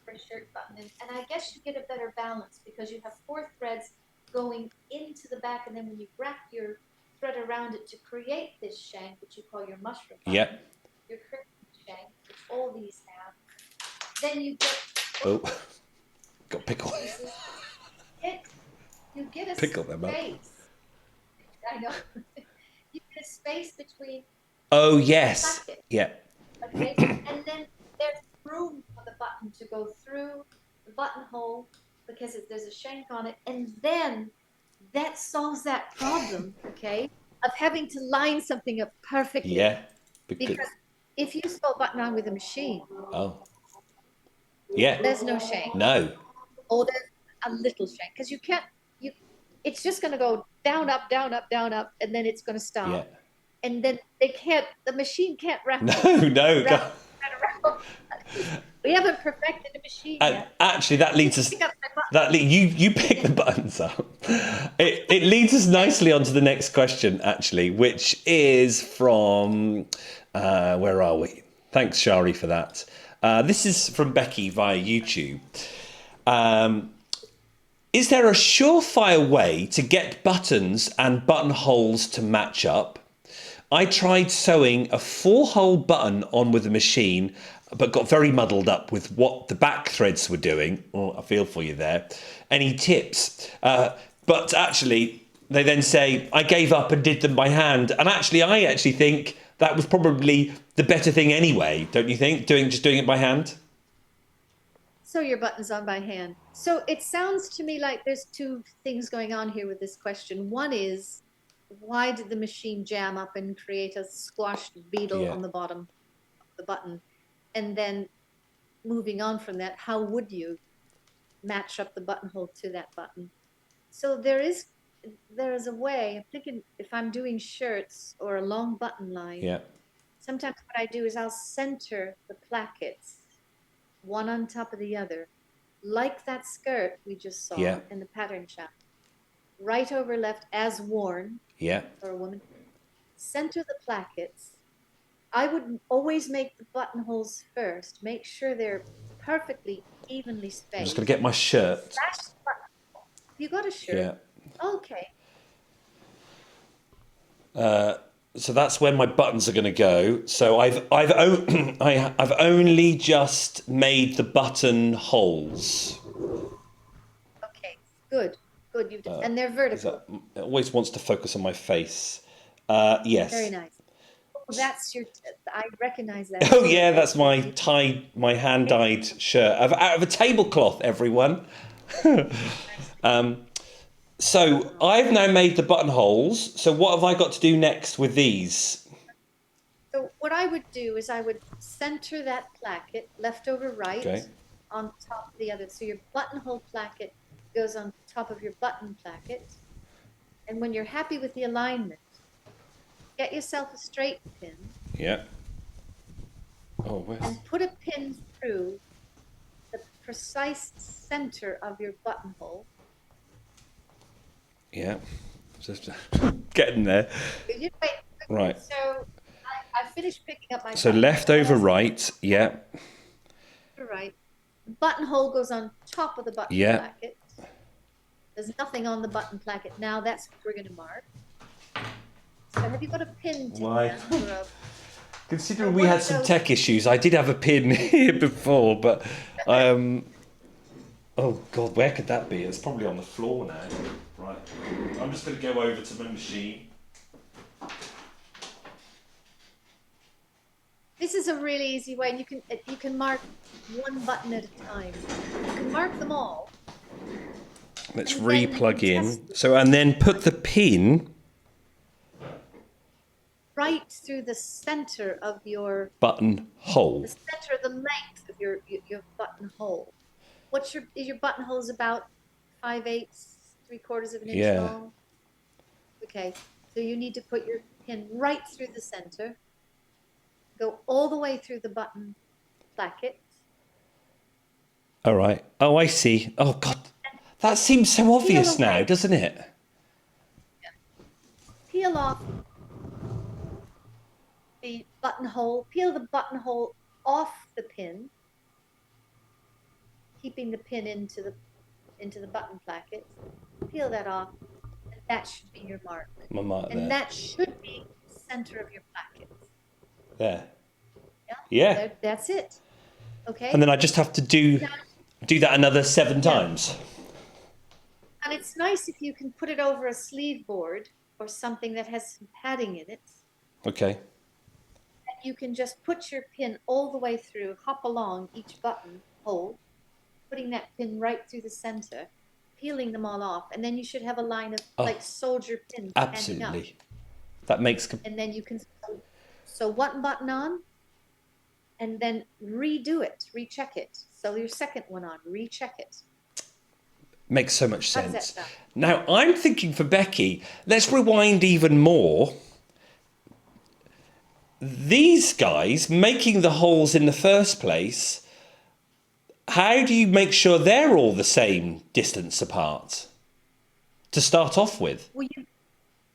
for a shirt button, and I guess you get a better balance because you have 4 threads going into the back, and then when you wrap your thread around it to create this shank, which you call your mushroom button, your curtain shank, which all these have, then you get got pickle. You get a pickle them up. Space. I know. You get a space between. Oh yes. Socket. Yeah. Okay, and then there's room for the button to go through the buttonhole because there's a shank on it, and then that solves that problem, okay, of having to line something up perfectly. Yeah. Because if you sew a button on with a machine, yeah, there's no shank. No. Or there's a little shank because it's just going to go down, up, down, up, down, up, and then it's going to stop. Yeah. And then the machine can't wrap. No. We haven't perfected the machine yet. Actually, that leads us. You pick the buttons up. It leads us nicely onto the next question, actually, which is from where are we? Thanks, Shari, for that. This is from Becky via YouTube. Is there a surefire way to get buttons and buttonholes to match up? I tried sewing a 4-hole button on with a machine, but got very muddled up with what the back threads were doing. Oh, I feel for you there. Any tips? But actually, they then say, I gave up and did them by hand. And actually, I think that was probably the better thing anyway, don't you think? Doing it by hand? Sew your buttons on by hand. So it sounds to me like there's 2 things going on here with this question. One is, why did the machine jam up and create a squashed beetle on the bottom of the button? And then moving on from that, how would you match up the buttonhole to that button? So there is a way. I'm thinking if I'm doing shirts or a long button line, sometimes what I do is I'll center the plackets one on top of the other, like that skirt we just saw in the pattern shop. Right over left as worn for a woman. Center the plackets. I would always make the buttonholes first. Make sure they're perfectly evenly spaced. I'm just going to get my shirt. You got a shirt? Yeah. Okay. So that's where my buttons are going to go. So I've only just made the button holes. Okay, good. And they're vertical. It always wants to focus on my face. Yes. Very nice. Oh, that's your. I recognize that. Oh It's your yeah, that's my Becky. my hand dyed shirt out of a tablecloth. Everyone. So Wow. I've now made the buttonholes. So what have I got to do next with these? So what I would do is I would center that placket left over right Okay. on top of the other. So your buttonhole placket goes on top of your button placket. And when you're happy with the alignment, get yourself a straight pin Yeah. Oh, where's? and put a pin through the precise center of your buttonhole. Yeah. Just getting there. You wait. Right. So I finished picking up my So buttonhole. left over right. Yeah. Right. The buttonhole goes on top of the button Yeah. placket. There's nothing on the button placket now. That's what we're going to mark. So have you got a pin to Why? hand or Considering or we one had of some those- tech issues, I did have a pin here before, but oh God, where could that be? It's probably on the floor now. Right. I'm just going to go over to my machine. This is a really easy way. You can mark one button at a time. You can mark them all. Let's And then you re-plug can in. test it. So and then put the pin Right through the center of your button the hole. center of the length of your buttonhole. What's your buttonhole is about 5/8, 3/4 of an inch Yeah. long. Okay, so you need to put your pin right through the center, go all the way through the button placket. All right. Oh, I see. Oh God, that seems so obvious Peel now, away. doesn't it? Peel off the buttonhole, peel the buttonhole off the pin, keeping the pin into the button placket. Peel that off, and that should be your mark. My mark And there. that should be the center of your placket. There. Yeah, Yeah. that's it. Okay. And then I just have to do that another 7 Yeah. times. And it's nice if you can put it over a sleeve board or something that has some padding in it. Okay. You can just put your pin all the way through, hop along each button hole, putting that pin right through the center, peeling them all off, and then you should have a line of like soldier pins standing up. Absolutely. That makes And then you can sew one button on, and then redo it, recheck it. Sew your second one on, recheck it. makes so much How does that sense. sound? Now I'm thinking for Becky, let's rewind even more. These guys making the holes in the first place, how do you make sure they're all the same distance apart to start off with? Well,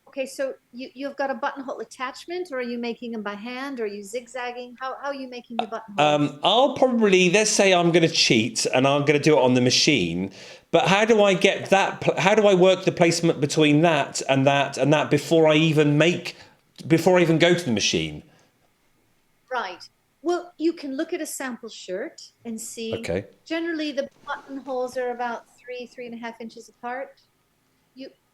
okay, so you've got a buttonhole attachment, or are you making them by hand, or are you zigzagging? How are you making your buttonholes? I'll probably, let's say I'm going to cheat and I'm going to do it on the machine, but how do I get that, how do I work the placement between that and that and that before I even go to the machine? Right. Well, you can look at a sample shirt and see. Okay. Generally, the buttonholes are about 3.5 inches apart.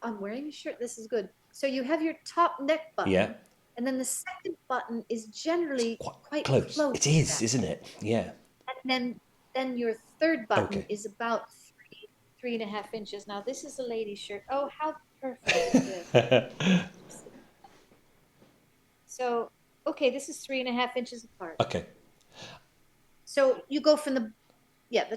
I'm wearing a shirt. This is good. So you have your top neck button. Yeah. And then the second button is generally quite Close. close. It to is, that. isn't it? Yeah. And then your third button Okay. is about 3.5 inches. Now this is a lady shirt. Oh, how perfect is this? So, okay, this is 3.5 inches apart. Okay. So you go from the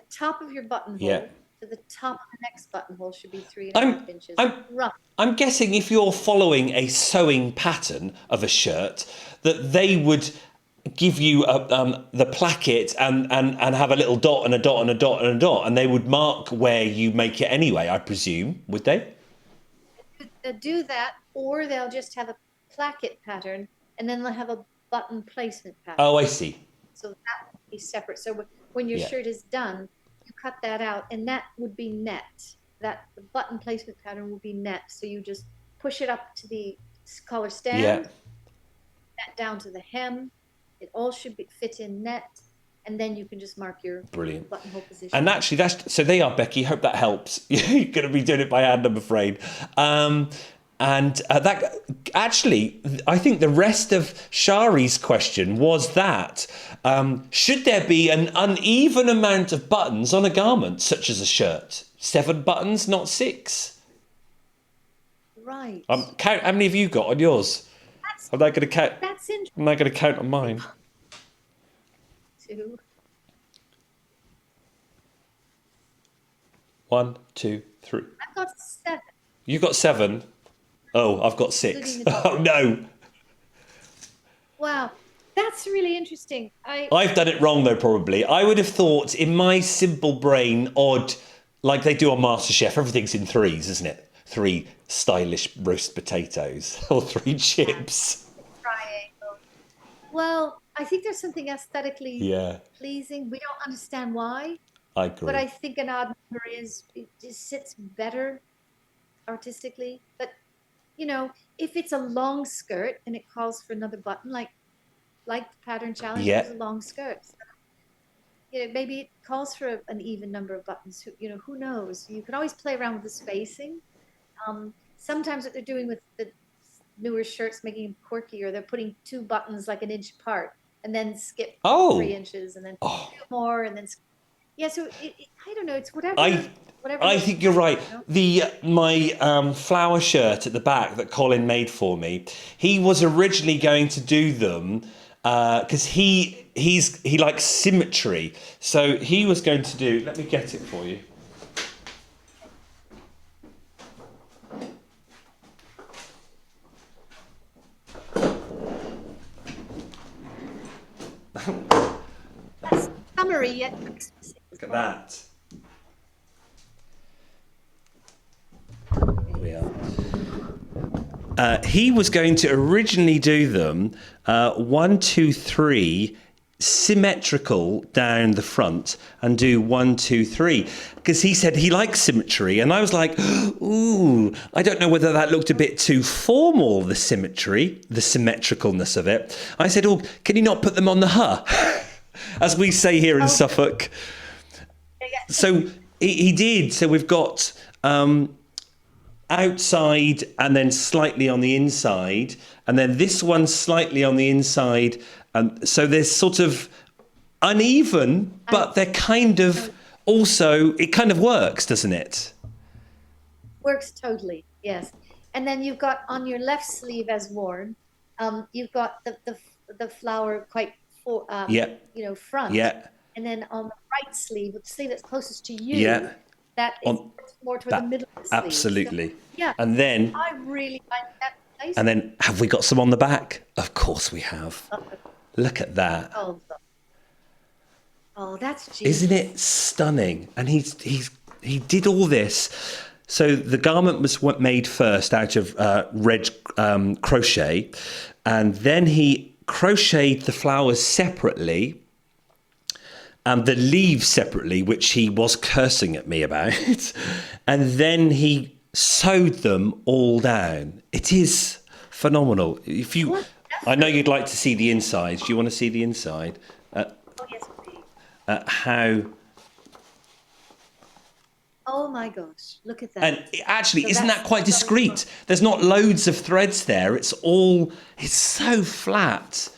top of your buttonhole Yeah. to the top of the next buttonhole should be 3.5 inches. Rough. I'm guessing if you're following a sewing pattern of a shirt, that they would give you the placket and have a little dot and a dot and a dot and a dot, and they would mark where you make it anyway, I presume, would they? They'll do that, or they'll just have a placket pattern, and then they'll have a button placement pattern. Oh, I see. So that would be separate. So when your Yeah. shirt is done, you cut that out, and that would be net. That the button placement pattern will be net. So you just push it up to the collar stand, Yeah. that down to the hem. It all should fit in net, and then you can just mark your Brilliant. buttonhole position. And actually, so they are, Becky. Hope that helps. You're going to be doing it by hand, I'm afraid. And that actually, I think the rest of Shari's question was that should there be an uneven amount of buttons on a garment, such as a shirt? 7 buttons, not 6. Right. Count how many have you got on yours? I'm not going to count. That's interesting I'm not going to count on mine. too. 1, 2, 3. I've got 7. You got 7. Oh, I've got 6. Including the Oh no. Wow, that's really interesting. I've done it wrong though, probably. I would have thought in my simple brain, odd, like they do on MasterChef, everything's in 3s, isn't it? 3 stylish roast potatoes or 3 chips. Triangle. Well, I think there's something aesthetically Yeah, pleasing. We don't understand why, I but agree. I think an odd number it just sits better artistically. But if it's a long skirt and it calls for another button, like the pattern challenge, it Yeah. was a long skirt. So, maybe it calls for an even number of buttons. Who knows? You can always play around with the spacing. Sometimes what they're doing with the newer shirts, making them quirky, or they're putting 2 buttons like an inch apart, and then skip 3 Oh, inches, and then 2 more, and then yeah. So I don't know. It's whatever. I Whatever I looks think you're nice, right. My flower shirt at the back that Colin made for me, he was originally going to do them because he likes symmetry. So he was going to do. Let me get it for you. That's summary yet specific. Look at that. Here we are. He was going to originally do them 1, 2, 3 symmetrical down the front and do 1, 2, 3 because he said he likes symmetry, and I was like, ooh, I don't know whether that looked a bit too formal, the symmetry, the symmetricalness of it. I said, oh, can you not put them on the huh, as we say here in Suffolk? So he did. So we've got outside and then slightly on the inside, and then this one slightly on the inside, and so they're sort of uneven, but they're kind of also, it kind of works, doesn't it? Works totally, yes. And then you've got on your left sleeve as worn, you've got the flower quite Yeah, front, yeah, and then on the right sleeve, the sleeve that's closest to you, yeah. that is On more toward the that, middle of the sleeve. absolutely. So, yeah, And then, I really like that place. and then, have we got some on the back? Of course we have. Look at that. Oh, that's genius. Isn't it stunning? And he did all this. So the garment was made first out of red crochet, and then he crocheted the flowers separately and the leaves separately, which he was cursing at me about, and then he sewed them all down. It is phenomenal. I know you'd like to see the inside. Do you want to see the inside? Oh, yes, please. How? Oh my gosh, look at that. And actually, So isn't that's that quite so discreet? There's not loads of threads there. It's so flat.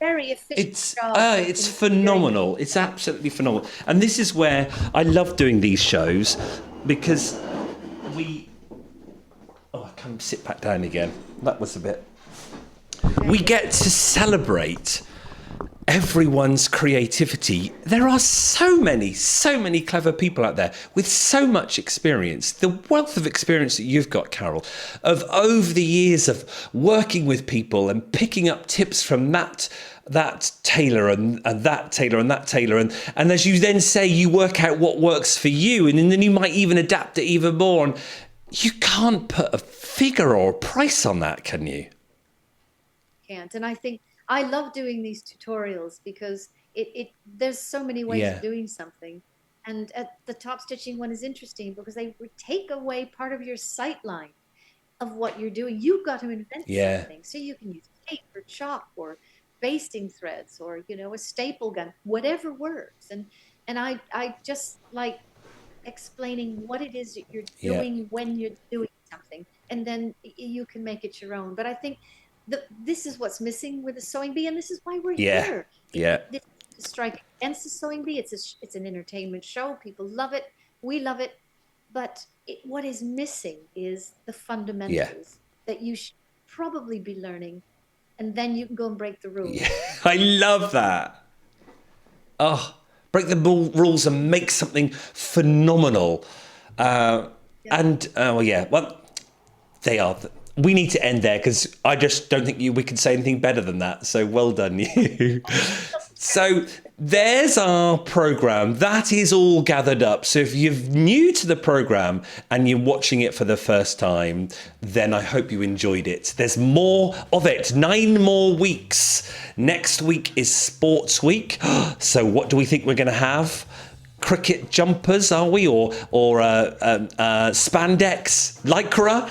very efficient It's job. it's phenomenal. It's absolutely phenomenal. And this is where I love doing these shows, because I come sit back down again. That was a bit. We get to celebrate everyone's creativity. There are so many clever people out there with so much experience. The wealth of experience that you've got, Carol, of over the years of working with people and picking up tips from that tailor and that tailor and that tailor, and as you then say, you work out what works for you, and then you might even adapt it even more. And you can't put a figure or a price on that, can you? Can't. And I think I love doing these tutorials because there's so many ways of doing something. And the top stitching one is interesting because they would take away part of your sight line of what you're doing. You've got to invent something. So you can use tape or chalk or basting threads or, a staple gun, whatever works. And I just like explaining what it is that you're doing when you're doing something. and then you can make it your own. But I think this is what's missing with the sewing bee, and this is why we're Yeah, here. yeah, This is to strike against the sewing bee. It's an entertainment show. People love it. We love it. But what is missing is the yeah. fundamentals that you should probably be learning, and then you can go and break the Yeah, rules. I love that. Oh, break the rules and make something phenomenal. Yeah. And well, yeah, well, they are. We need to end there because I just don't think we can say anything better than that. So well done, you. So there's our program. That is all gathered up. So if you're new to the program and you're watching it for the first time, then I hope you enjoyed it. There's more of it. 9 more weeks. Next week is Sports Week. So what do we think we're going to have? Cricket jumpers, are we? Or spandex, lycra?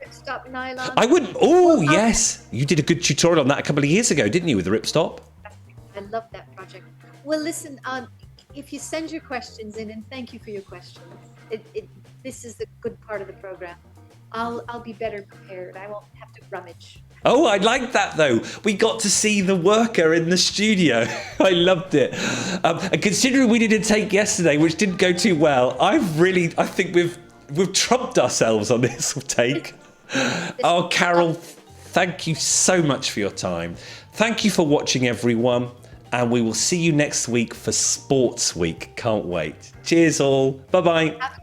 Ripstop nylon. I would. Oh, Well, yes. You did a good tutorial on that a couple of years ago, didn't you, with the ripstop? I love that project. Well, listen, if you send your questions in, and thank you for your questions, this is the good part of the program. I'll be better prepared. I won't have to rummage. Oh, I like that though. We got to see the worker in the studio. I loved it. And considering we did a take yesterday, which didn't go too well, I think we've trumped ourselves on this take. Oh, Carol, thank you so much for your time. Thank you for watching, everyone. And we will see you next week for Sports Week. Can't wait. Cheers all. Bye-bye.